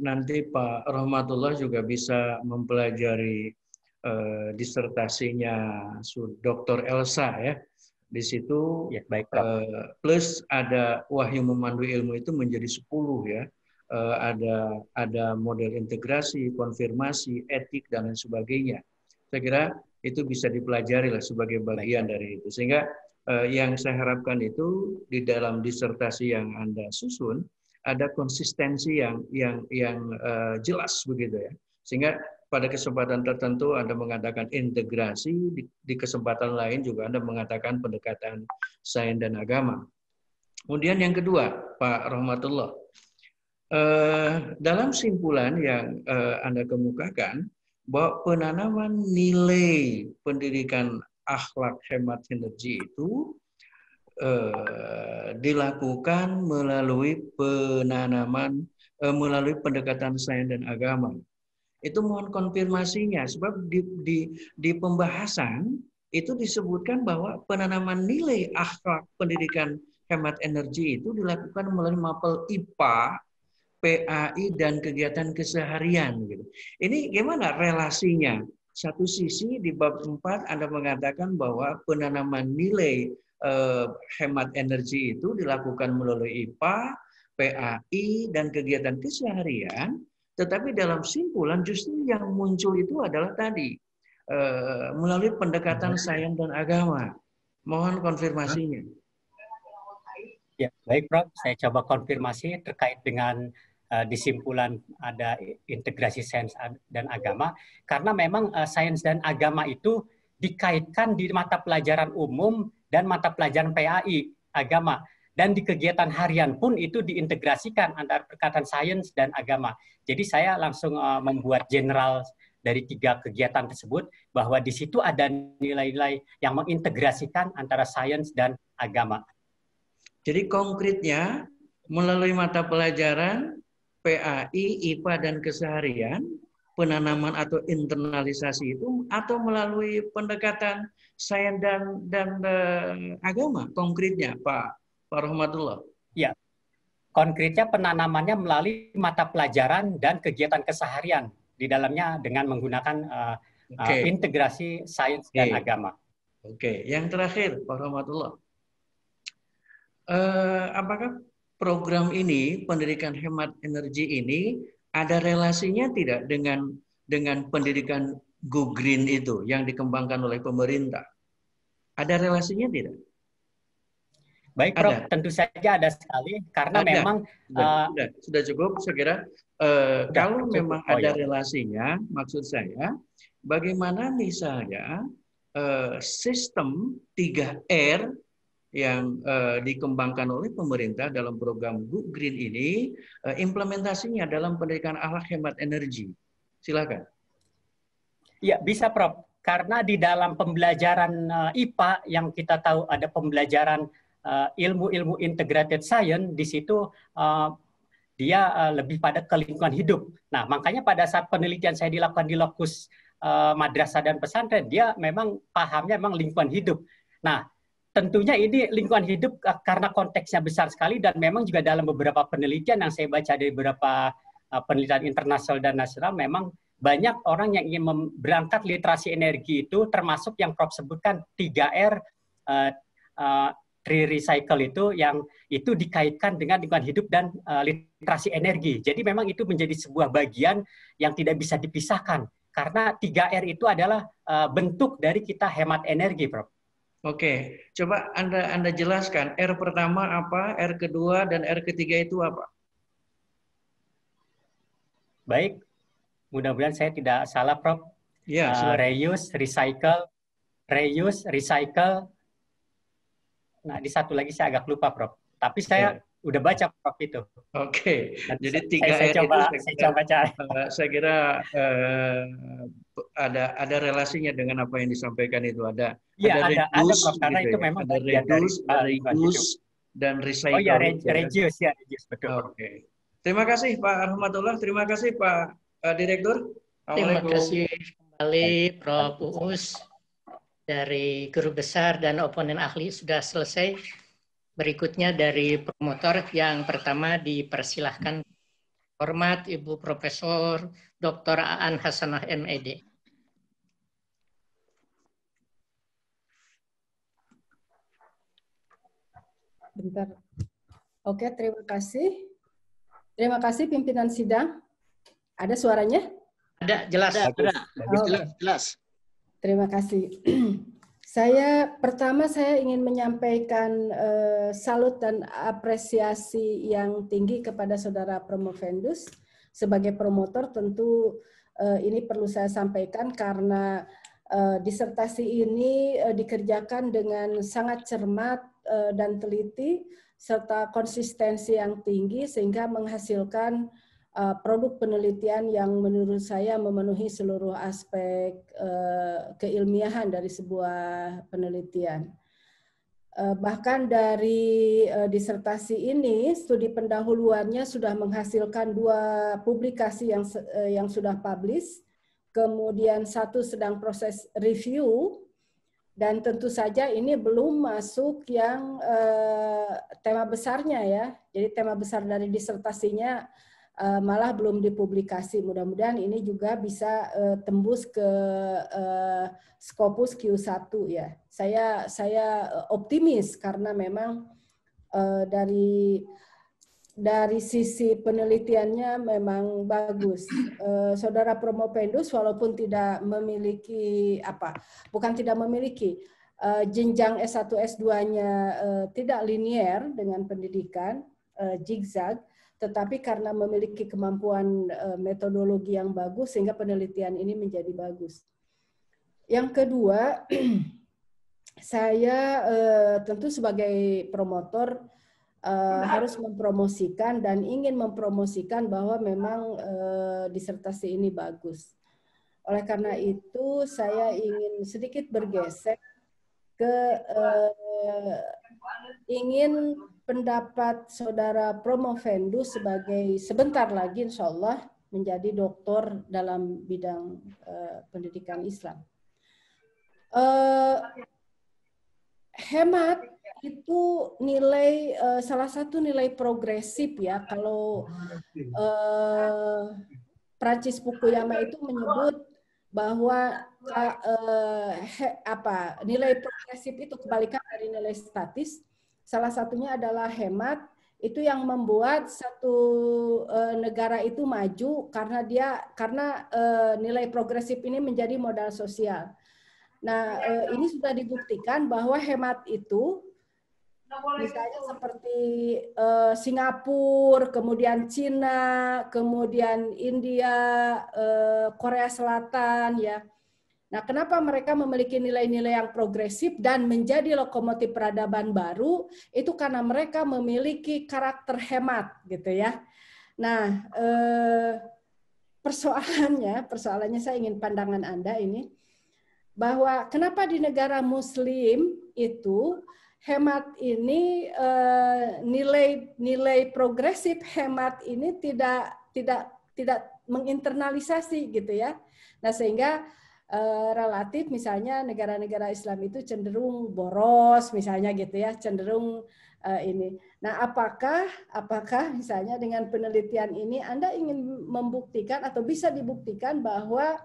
nanti Pak Rahmatullah juga bisa mempelajari disertasinya Dr. Elsa ya. Di situ ya, baik, plus ada wahyu memandu ilmu itu menjadi 10 ya. Ada model integrasi, konfirmasi, etik dan lain sebagainya. Saya kira itu bisa dipelajari lah sebagai bagian dari itu. Sehingga yang saya harapkan itu di dalam disertasi yang Anda susun ada konsistensi yang jelas begitu ya. Sehingga pada kesempatan tertentu Anda mengatakan integrasi, di kesempatan lain juga Anda mengatakan pendekatan sains dan agama. Kemudian yang kedua, Pak Rahmatullah, dalam simpulan yang Anda kemukakan bahwa penanaman nilai pendidikan akhlak hemat energi itu dilakukan melalui penanaman, melalui pendekatan sains dan agama. Itu mohon konfirmasinya, sebab di pembahasan itu disebutkan bahwa penanaman nilai akhlak pendidikan hemat energi itu dilakukan melalui mapel IPA, PAI, dan kegiatan keseharian. Gitu. Ini gimana relasinya? Satu sisi di bab 4 Anda mengatakan bahwa penanaman nilai hemat energi itu dilakukan melalui IPA, PAI, dan kegiatan keseharian, tetapi dalam simpulan justru yang muncul itu adalah tadi melalui pendekatan sains dan agama. Mohon konfirmasinya. Ya, baik Prof. Saya coba konfirmasi terkait dengan di simpulan ada integrasi sains dan agama, karena memang sains dan agama itu dikaitkan di mata pelajaran umum dan mata pelajaran PAI agama, dan di kegiatan harian pun itu diintegrasikan antara perkataan sains dan agama. Jadi saya langsung membuat general dari 3 kegiatan tersebut bahwa di situ ada nilai-nilai yang mengintegrasikan antara sains dan agama. Jadi konkretnya melalui mata pelajaran PAI, IPA, dan keseharian, penanaman atau internalisasi itu, atau melalui pendekatan sains dan agama konkretnya, Pak Rahmatullah? Ya, konkretnya penanamannya melalui mata pelajaran dan kegiatan keseharian di dalamnya dengan menggunakan integrasi sains dan agama. Oke, yang terakhir, Pak Rahmatullah, apakah program ini, pendidikan hemat energi ini, ada relasinya tidak dengan pendidikan Go Green itu yang dikembangkan oleh pemerintah? Ada relasinya tidak? Baik, Prof. Tentu saja ada sekali, karena memang sudah cukup. Saya kira kalau memang ada relasinya, maksud saya, bagaimana misalnya sistem 3R yang dikembangkan oleh pemerintah dalam program Go Green ini, implementasinya dalam pendidikan akhlak hemat energi. Silakan. Ya, bisa Prof. Karena di dalam pembelajaran IPA yang kita tahu ada pembelajaran ilmu-ilmu integrated science, di situ dia lebih pada ke lingkungan hidup. Nah, makanya pada saat penelitian saya dilakukan di lokus madrasah dan pesantren, dia memang pahamnya memang lingkungan hidup. Nah, tentunya ini lingkungan hidup karena konteksnya besar sekali, dan memang juga dalam beberapa penelitian yang saya baca dari beberapa penelitian internasional dan nasional, memang banyak orang yang ingin berangkat literasi energi itu termasuk yang Prof sebutkan 3R, recycle itu yang itu dikaitkan dengan lingkungan hidup dan literasi energi. Jadi memang itu menjadi sebuah bagian yang tidak bisa dipisahkan karena 3R itu adalah bentuk dari kita hemat energi, Prof. Oke, coba Anda jelaskan R pertama apa, R kedua dan R ketiga itu apa? Baik, mudah-mudahan saya tidak salah, Prof. Ya, reuse, recycle. Nah, di satu lagi saya agak lupa, Prof. Tapi saya udah baca, Prof, itu. Oke. Jadi 3R saya coba cari. Saya kira ada relasinya dengan apa yang disampaikan itu. Ada reduce, Prof, karena gitu itu memang ada reduce dan recycle. Oh ya, reduce ya, reduce, betul. Oke. Terima kasih Pak Rahmatullah, terima kasih Pak Direktur. Terima kasih kembali Prof. Uus. Dari guru besar dan oponen ahli sudah selesai. Berikutnya dari promotor yang pertama dipersilahkan hormat Ibu Profesor Dr. Aan Hasanah MED. Bentar. Oke, terima kasih. Terima kasih pimpinan sidang. Ada suaranya? Ada, jelas. Jelas. Terima kasih. Pertama saya ingin menyampaikan salut dan apresiasi yang tinggi kepada Saudara Promovendus. Sebagai promotor tentu ini perlu saya sampaikan karena disertasi ini dikerjakan dengan sangat cermat dan teliti serta konsistensi yang tinggi sehingga menghasilkan produk penelitian yang menurut saya memenuhi seluruh aspek keilmiahan dari sebuah penelitian. Bahkan dari disertasi ini, studi pendahuluannya sudah menghasilkan 2 publikasi yang sudah publish, kemudian 1 sedang proses review, dan tentu saja ini belum masuk yang tema besarnya ya. Jadi tema besar dari disertasinya malah belum dipublikasi. Mudah-mudahan ini juga bisa tembus ke Scopus Q1 ya. Saya optimis karena memang dari sisi penelitiannya memang bagus. Saudara Promovendus walaupun tidak memiliki jenjang S1 S2-nya tidak linier dengan pendidikan zigzag, tetapi karena memiliki kemampuan metodologi yang bagus sehingga penelitian ini menjadi bagus. Yang kedua, saya tentu sebagai promotor harus mempromosikan dan ingin mempromosikan bahwa memang disertasi ini bagus. Oleh karena itu, saya ingin sedikit bergeser ke ingin pendapat Saudara Promovendus sebagai sebentar lagi insya Allah menjadi doktor dalam bidang pendidikan Islam. Hemat itu nilai salah satu nilai progresif ya. Kalau Prancis Fukuyama itu menyebut bahwa nilai progresif itu kebalikan dari nilai statis. Salah satunya adalah hemat, itu yang membuat satu negara itu maju karena nilai progresif ini menjadi modal sosial. Nah, ini sudah dibuktikan bahwa hemat itu misalnya seperti Singapura, kemudian Cina, kemudian India, Korea Selatan ya. Nah, kenapa mereka memiliki nilai-nilai yang progresif dan menjadi lokomotif peradaban baru? Itu karena mereka memiliki karakter hemat, gitu ya. Nah, persoalannya saya ingin pandangan Anda ini, bahwa kenapa di negara Muslim itu hemat ini nilai progresif hemat ini tidak menginternalisasi, gitu ya. Nah, sehingga relatif misalnya negara-negara Islam itu cenderung boros misalnya gitu ya, cenderung ini. Nah, apakah misalnya dengan penelitian ini Anda ingin membuktikan atau bisa dibuktikan bahwa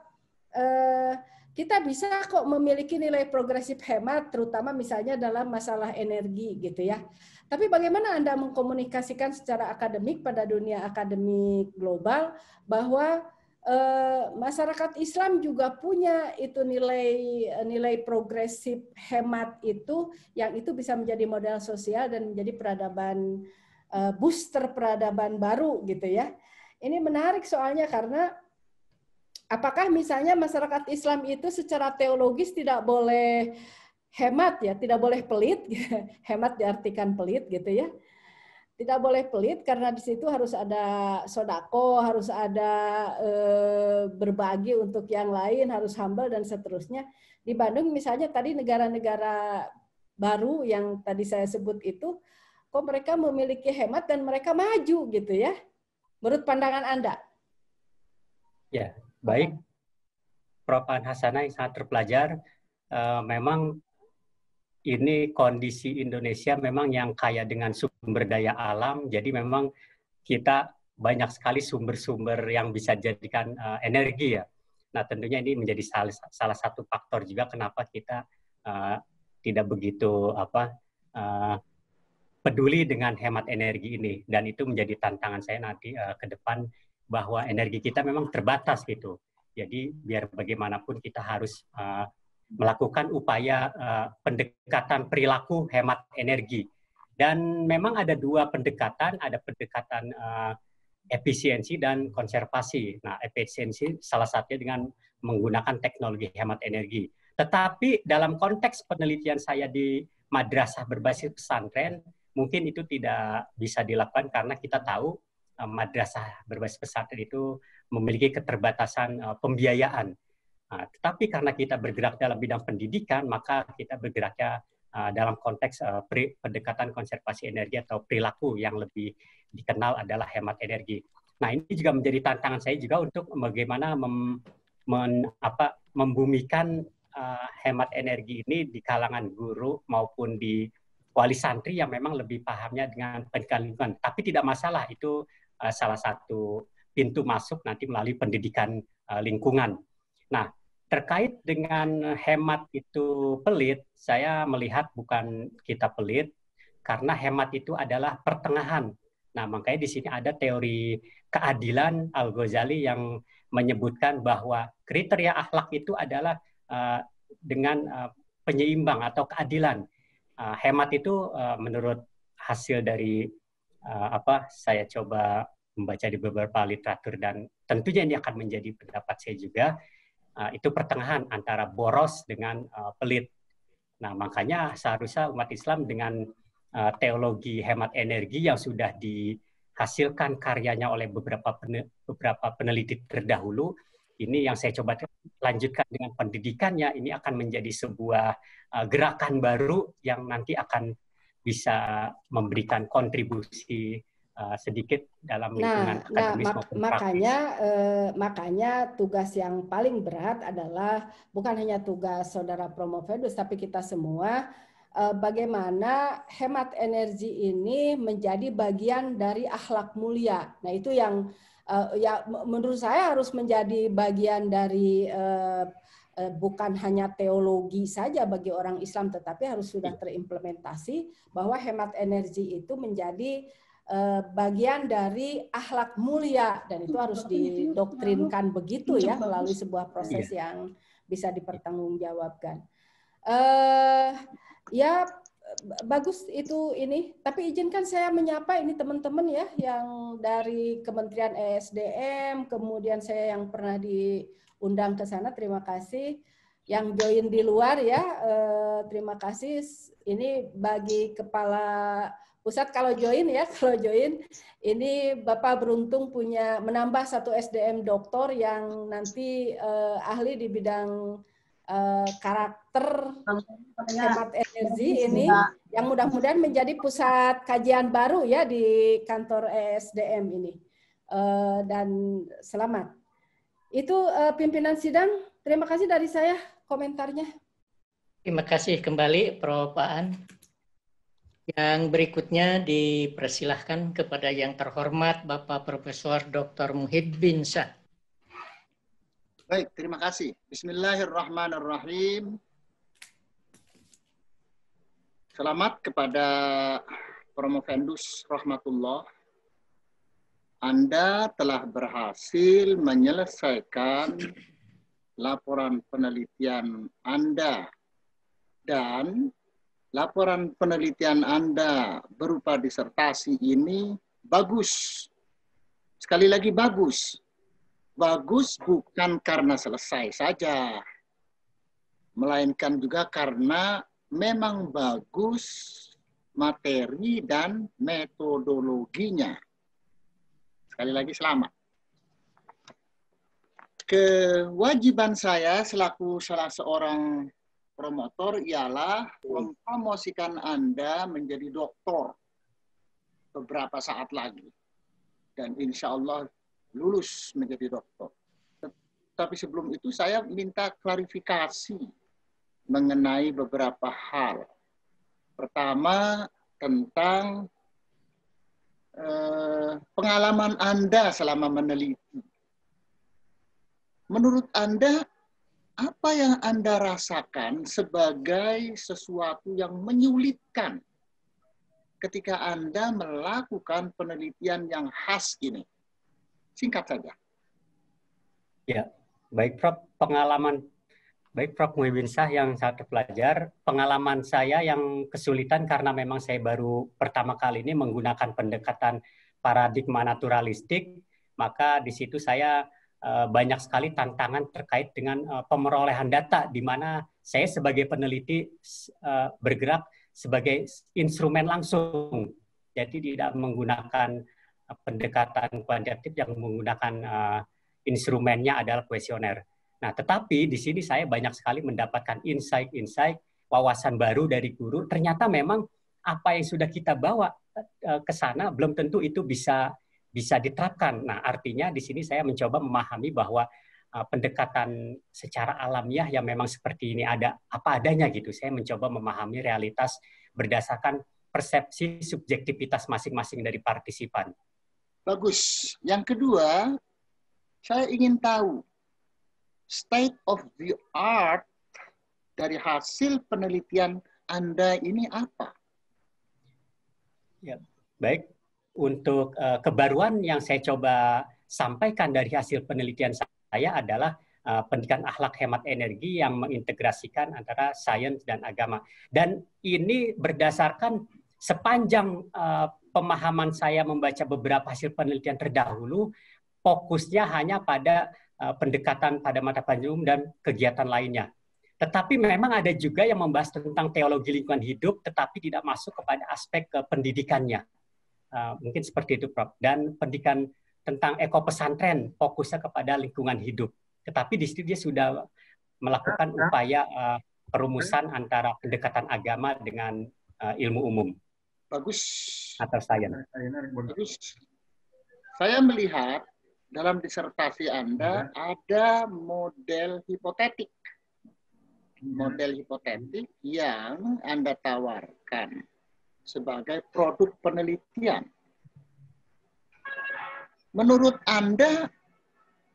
kita bisa kok memiliki nilai progresif hemat, terutama misalnya dalam masalah energi gitu ya. Tapi bagaimana Anda mengkomunikasikan secara akademik pada dunia akademik global bahwa masyarakat Islam juga punya itu nilai progresif hemat itu, yang itu bisa menjadi modal sosial dan menjadi peradaban booster peradaban baru gitu ya. Ini menarik soalnya karena apakah misalnya masyarakat Islam itu secara teologis tidak boleh hemat ya, tidak boleh pelit, hemat diartikan pelit gitu ya. Tidak boleh pelit karena di situ harus ada sodako, harus ada berbagi untuk yang lain, harus humble dan seterusnya. Di Bandung misalnya tadi negara-negara baru yang tadi saya sebut itu, kok mereka memiliki hemat dan mereka maju gitu ya. Menurut pandangan Anda? Ya, baik. Prof. Hasanah yang sangat terpelajar, memang ini kondisi Indonesia memang yang kaya dengan sumber daya alam, jadi memang kita banyak sekali sumber-sumber yang bisa jadikan energi ya. Nah, tentunya ini menjadi salah satu faktor juga kenapa kita tidak begitu peduli dengan hemat energi ini, dan itu menjadi tantangan saya nanti ke depan bahwa energi kita memang terbatas gitu. Jadi biar bagaimanapun kita harus melakukan upaya pendekatan perilaku hemat energi. Dan memang ada dua pendekatan, ada pendekatan efisiensi dan konservasi. Nah, efisiensi salah satunya dengan menggunakan teknologi hemat energi. Tetapi dalam konteks penelitian saya di madrasah berbasis pesantren, mungkin itu tidak bisa dilakukan karena kita tahu madrasah berbasis pesantren itu memiliki keterbatasan pembiayaan. Tetapi karena kita bergerak dalam bidang pendidikan, maka kita bergeraknya dalam konteks pendekatan konservasi energi atau perilaku yang lebih dikenal adalah hemat energi. Nah, ini juga menjadi tantangan saya juga untuk bagaimana membumikan hemat energi ini di kalangan guru maupun di wali santri yang memang lebih pahamnya dengan pendidikan lingkungan. Tapi tidak masalah, itu salah satu pintu masuk nanti melalui pendidikan lingkungan. Nah, terkait dengan hemat itu pelit, saya melihat bukan kita pelit, karena hemat itu adalah pertengahan. Nah, makanya di sini ada teori keadilan Al-Ghazali yang menyebutkan bahwa kriteria akhlak itu adalah dengan penyeimbang atau keadilan. Hemat itu menurut hasil dari saya coba membaca di beberapa literatur, dan tentunya ini akan menjadi pendapat saya juga, itu pertengahan antara boros dengan pelit. Nah, makanya seharusnya umat Islam dengan teologi hemat energi yang sudah dihasilkan karyanya oleh beberapa peneliti terdahulu, ini yang saya coba lanjutkan dengan pendidikannya, ini akan menjadi sebuah gerakan baru yang nanti akan bisa memberikan kontribusi sedikit dalam lingkungan akademis maupun praktis. Makanya tugas yang paling berat adalah bukan hanya tugas Saudara Promovendus, tapi kita semua, bagaimana hemat energi ini menjadi bagian dari akhlak mulia. Nah, itu yang ya menurut saya harus menjadi bagian dari bukan hanya teologi saja bagi orang Islam, tetapi harus sudah terimplementasi bahwa hemat energi itu menjadi bagian dari akhlak mulia, dan itu harus didoktrinkan begitu ya melalui sebuah proses yang bisa dipertanggungjawabkan. Ya bagus itu ini, tapi izinkan saya menyapa ini teman-teman ya yang dari Kementerian ESDM, kemudian saya yang pernah diundang ke sana, terima kasih. Yang join di luar ya, terima kasih. Ini bagi kepala pusat kalau join ini Bapak beruntung punya menambah satu SDM doktor yang nanti ahli di bidang karakter hemat energi ini, yang mudah-mudahan menjadi pusat kajian baru ya di kantor ESDM ini. Dan selamat. Itu pimpinan sidang Terima kasih dari saya komentarnya. Terima kasih kembali Prof. Aan. Yang berikutnya dipersilahkan kepada yang terhormat Bapak Profesor Dr. Muhyiddin Syah. Baik, terima kasih. Bismillahirrahmanirrahim. Selamat kepada Promovendus Rahmatullah. Anda telah berhasil menyelesaikan laporan penelitian Anda. Dan laporan penelitian Anda berupa disertasi ini bagus. Sekali lagi bagus. Bagus bukan karena selesai saja, melainkan juga karena memang bagus materi dan metodologinya. Sekali lagi selamat. Kewajiban saya selaku salah seorang promotor ialah mempromosikan Anda menjadi doktor beberapa saat lagi. Dan insya Allah lulus menjadi doktor. Tapi sebelum itu saya minta klarifikasi mengenai beberapa hal. Pertama, tentang pengalaman Anda selama meneliti. Menurut Anda, apa yang Anda rasakan sebagai sesuatu yang menyulitkan ketika Anda melakukan penelitian yang khas ini? Singkat saja. Ya, baik Prof. Baik Prof. Muhyiddin Syah yang sangat terpelajar. Pengalaman saya yang kesulitan karena memang saya baru pertama kali ini menggunakan pendekatan paradigma naturalistik, maka di situ saya banyak sekali tantangan terkait dengan pemerolehan data, di mana saya sebagai peneliti bergerak sebagai instrumen langsung, jadi tidak menggunakan pendekatan kuantitatif yang menggunakan instrumennya adalah kuesioner. Nah, tetapi di sini saya banyak sekali mendapatkan insight-insight, wawasan baru dari guru. Ternyata memang apa yang sudah kita bawa ke sana belum tentu itu bisa diterapkan. Nah, artinya di sini saya mencoba memahami bahwa pendekatan secara alamiah yang memang seperti ini ada apa adanya gitu. Saya mencoba memahami realitas berdasarkan persepsi subjektivitas masing-masing dari partisipan. Bagus. Yang kedua, saya ingin tahu state of the art dari hasil penelitian Anda ini apa? Ya, baik. Untuk kebaruan yang saya coba sampaikan dari hasil penelitian saya adalah pendidikan akhlak hemat energi yang mengintegrasikan antara sains dan agama. Dan ini berdasarkan sepanjang pemahaman saya membaca beberapa hasil penelitian terdahulu, fokusnya hanya pada pendekatan pada mata pelajaran dan kegiatan lainnya. Tetapi memang ada juga yang membahas tentang teologi lingkungan hidup, tetapi tidak masuk kepada aspek pendidikannya. Mungkin seperti itu, Prof. Dan pendidikan tentang ekopesantren fokusnya kepada lingkungan hidup. Tetapi di situ dia sudah melakukan upaya perumusan antara pendekatan agama dengan ilmu umum. Bagus. Atau sains. Bagus. Saya melihat dalam disertasi Anda ada model hipotetik. Model hipotetik yang Anda tawarkan sebagai produk penelitian. Menurut Anda,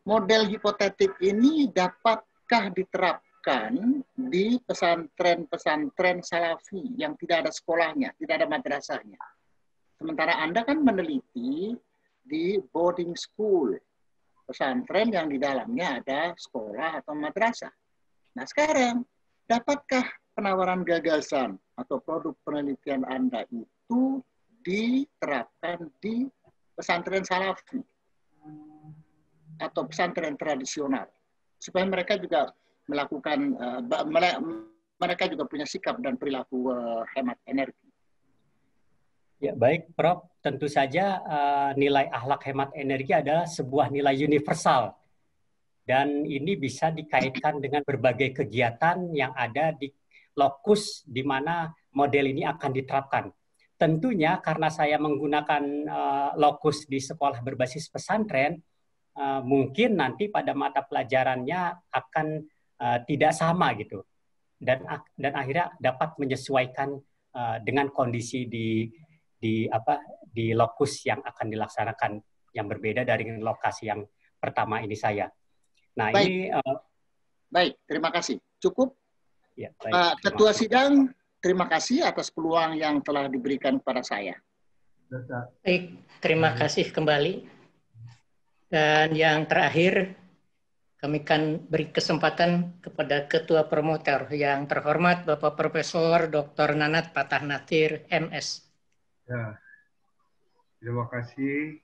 model hipotetik ini dapatkah diterapkan di pesantren-pesantren salafi yang tidak ada sekolahnya, tidak ada madrasahnya? Sementara Anda kan meneliti di boarding school, pesantren yang di dalamnya ada sekolah atau madrasah. Nah sekarang, dapatkah penawaran gagasan atau produk penelitian Anda itu diterapkan di pesantren salafi atau pesantren tradisional supaya mereka juga melakukan mereka juga punya sikap dan perilaku hemat energi? Ya, baik, Prof. Tentu saja nilai akhlak hemat energi adalah sebuah nilai universal. Dan ini bisa dikaitkan dengan berbagai kegiatan yang ada di lokus di mana model ini akan diterapkan. Tentunya karena saya menggunakan lokus di sekolah berbasis pesantren, mungkin nanti pada mata pelajarannya akan tidak sama gitu, dan akhirnya dapat menyesuaikan dengan kondisi di lokus yang akan dilaksanakan yang berbeda dari lokasi yang pertama ini saya. Nah, baik. ini baik, terima kasih. Cukup. Ya, baik, Ketua sidang, terima kasih atas peluang yang telah diberikan kepada saya. Baik, terima kasih kembali. Dan yang terakhir, kami akan beri kesempatan kepada Ketua Promoter yang terhormat Bapak Profesor Dr. Nanat Patah Natir, MS. Ya, terima kasih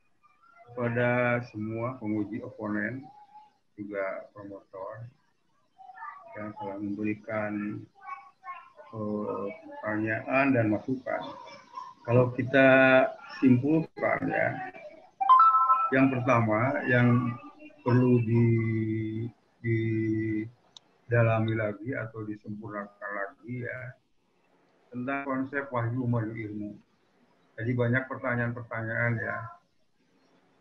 kepada semua penguji oponen, juga promotor, yang telah memberikan pertanyaan dan masukan. Kalau kita simpulkan ya, yang pertama yang perlu didalami lagi atau disempurnakan lagi ya, tentang konsep wahyu menuju ilmu. Jadi banyak pertanyaan-pertanyaan ya,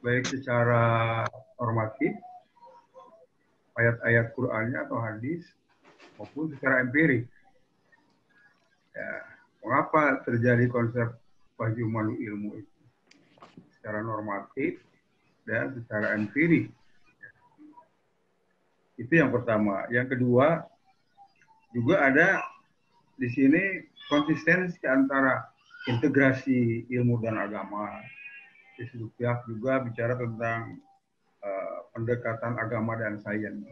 baik secara normatif, ayat-ayat Qur'annya atau hadis, maupun secara empirik. Ya, mengapa terjadi konsep wahyu menuju ilmu itu? Secara normatif dan secara empirik. Itu yang pertama. Yang kedua, juga ada di sini konsistensi antara integrasi ilmu dan agama. Di satu pihak juga bicara tentang pendekatan agama dan sains.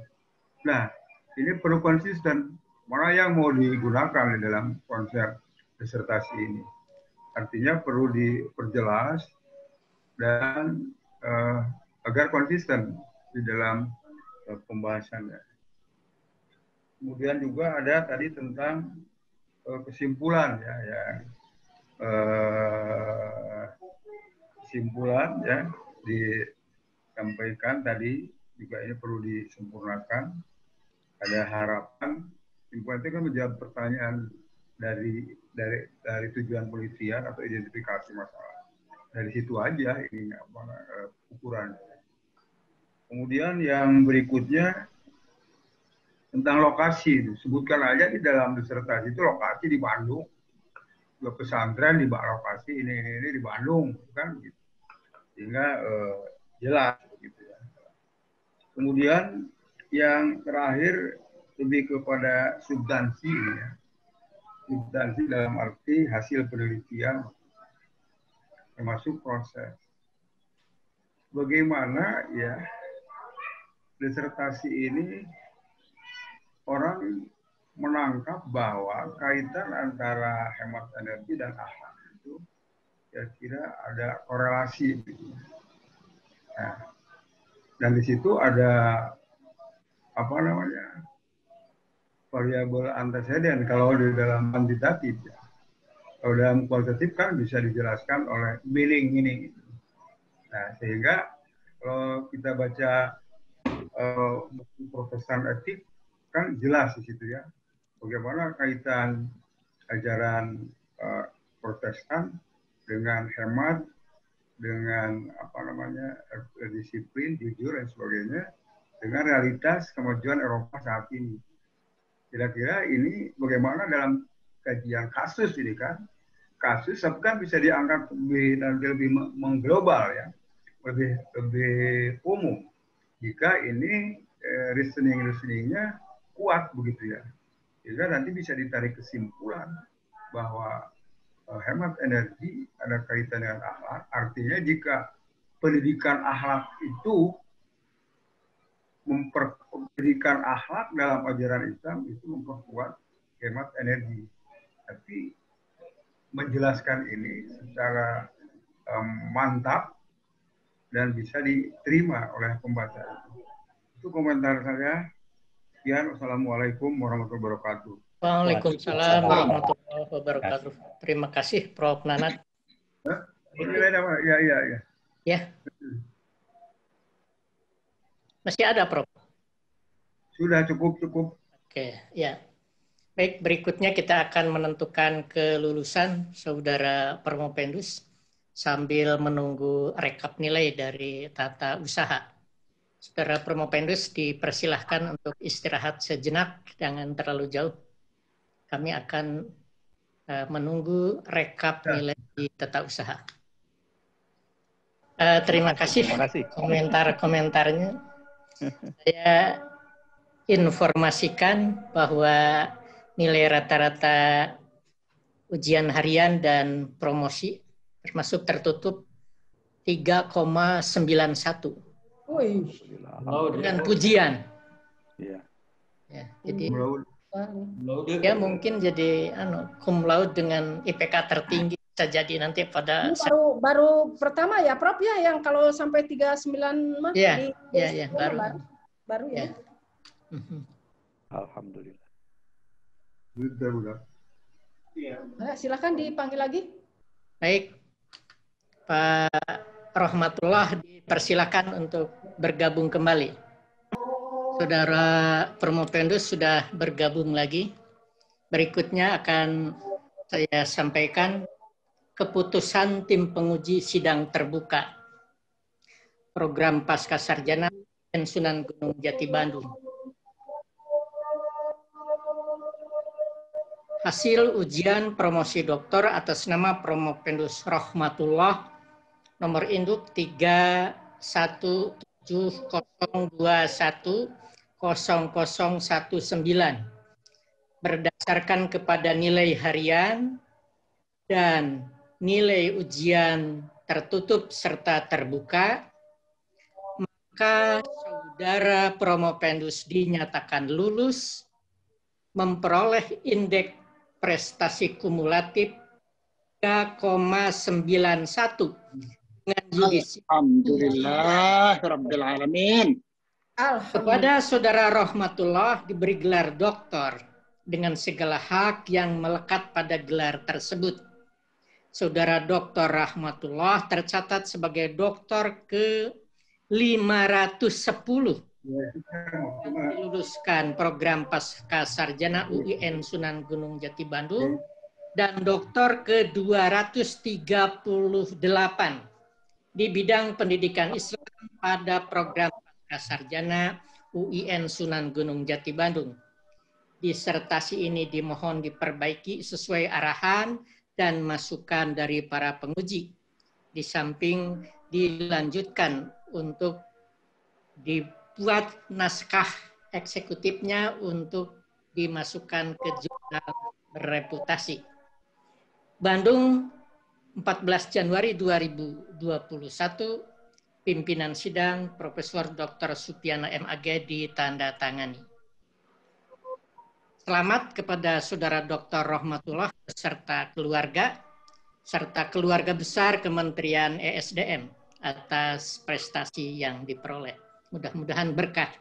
Nah, ini perlu konsisten. Mana yang mau digunakan di dalam konsep disertasi ini? Artinya perlu diperjelas dan agar konsisten di dalam pembahasannya. Kemudian juga ada tadi tentang kesimpulan ya, kesimpulan ya disampaikan tadi juga ini perlu disempurnakan. Ada harapan simpulan itu kan menjawab pertanyaan dari tujuan penelitian atau identifikasi masalah. Dari situ aja ini ukuran. Kemudian yang berikutnya tentang lokasi, sebutkan aja di dalam disertasi itu lokasi di Bandung, juga pesantren di lokasi ini di Bandung, kan gitu. Sehingga jelas gitu ya. Kemudian yang terakhir lebih kepada substansi ya. Substansi dalam arti hasil penelitian termasuk proses. Bagaimana ya disertasi ini orang menangkap bahwa kaitan antara hemat energi dan akhlak itu kira-kira ada korelasi. Nah, dan di situ ada variabel antecedent kalau di dalam kuantitatif ya. Kalau dalam kualitatif kan bisa dijelaskan oleh meaning ini. Nah, sehingga kalau kita baca Protestan etik kan jelas di situ ya. Bagaimana kaitan ajaran Protestan dengan hemat, dengan disiplin, jujur dan sebagainya, dengan realitas kemajuan Eropa saat ini. Kira-kira ini bagaimana dalam kajian kasus ini kan? Kasus kan bisa dianggap lebih mengglobal ya, lebih umum. Jika ini reasoning-nya kuat begitu ya. Sehingga nanti bisa ditarik kesimpulan bahwa hemat energi ada kaitan dengan akhlak. Artinya jika pendidikan akhlak itu pendidikan akhlak dalam ajaran Islam itu memperkuat hemat energi. Tapi menjelaskan ini secara mantap dan bisa diterima oleh pembaca. Itu komentar saya. Sekian, wassalamualaikum warahmatullahi wabarakatuh. Waalaikumsalam warahmatullahi wabarakatuh. Terima kasih Prof. Nanat. Ya. Masih ada, Prof? Sudah cukup. Oke, ya. Baik, berikutnya kita akan menentukan kelulusan Saudara Promopendus sambil menunggu rekap nilai dari tata usaha. Saudara Promopendus dipersilahkan untuk istirahat sejenak, jangan terlalu jauh. Kami akan menunggu rekap nilai di tata usaha. Terima kasih komentar-komentarnya. Saya informasikan bahwa nilai rata-rata ujian harian dan promosi termasuk tertutup 3,91. Dengan pujian. Iya. Ya, jadi ya mungkin jadi cum laude dengan IPK tertinggi bisa jadi nanti pada baru pertama ya Prof ya yang kalau sampai 39 mah baru ya. Alhamdulillah. Silakan dipanggil lagi. Baik, Pak Rohmatullah dipersilakan untuk bergabung kembali. Saudara Promopendus sudah bergabung lagi. Berikutnya akan saya sampaikan keputusan tim penguji sidang terbuka program Pascasarjana Sunan Gunung Jati Bandung. Hasil ujian promosi doktor atas nama Promopendus Rohmatullah nomor induk 31702100019 berdasarkan kepada nilai harian dan nilai ujian tertutup serta terbuka, maka saudara Promopendus dinyatakan lulus, memperoleh indeks prestasi kumulatif 3,91 dengan judisi. Alhamdulillah Rabbil Alamin. Kepada saudara Rohmatullah diberi gelar doktor dengan segala hak yang melekat pada gelar tersebut. Saudara Dr. Rahmatullah tercatat sebagai doktor ke-510 diluluskan program Pascasarjana UIN Sunan Gunung Jati Bandung dan doktor ke-238 di bidang pendidikan Islam pada program Pascasarjana UIN Sunan Gunung Jati Bandung. Disertasi ini dimohon diperbaiki sesuai arahan dan masukan dari para penguji. Di samping dilanjutkan untuk dibuat naskah eksekutifnya untuk dimasukkan ke jurnal bereputasi. Bandung, 14 Januari 2021, pimpinan sidang Profesor Dr. Supiana MAG ditandatangani. Selamat kepada saudara Dr. Rohmatullah beserta keluarga besar Kementerian ESDM atas prestasi yang diperoleh. Mudah-mudahan berkah.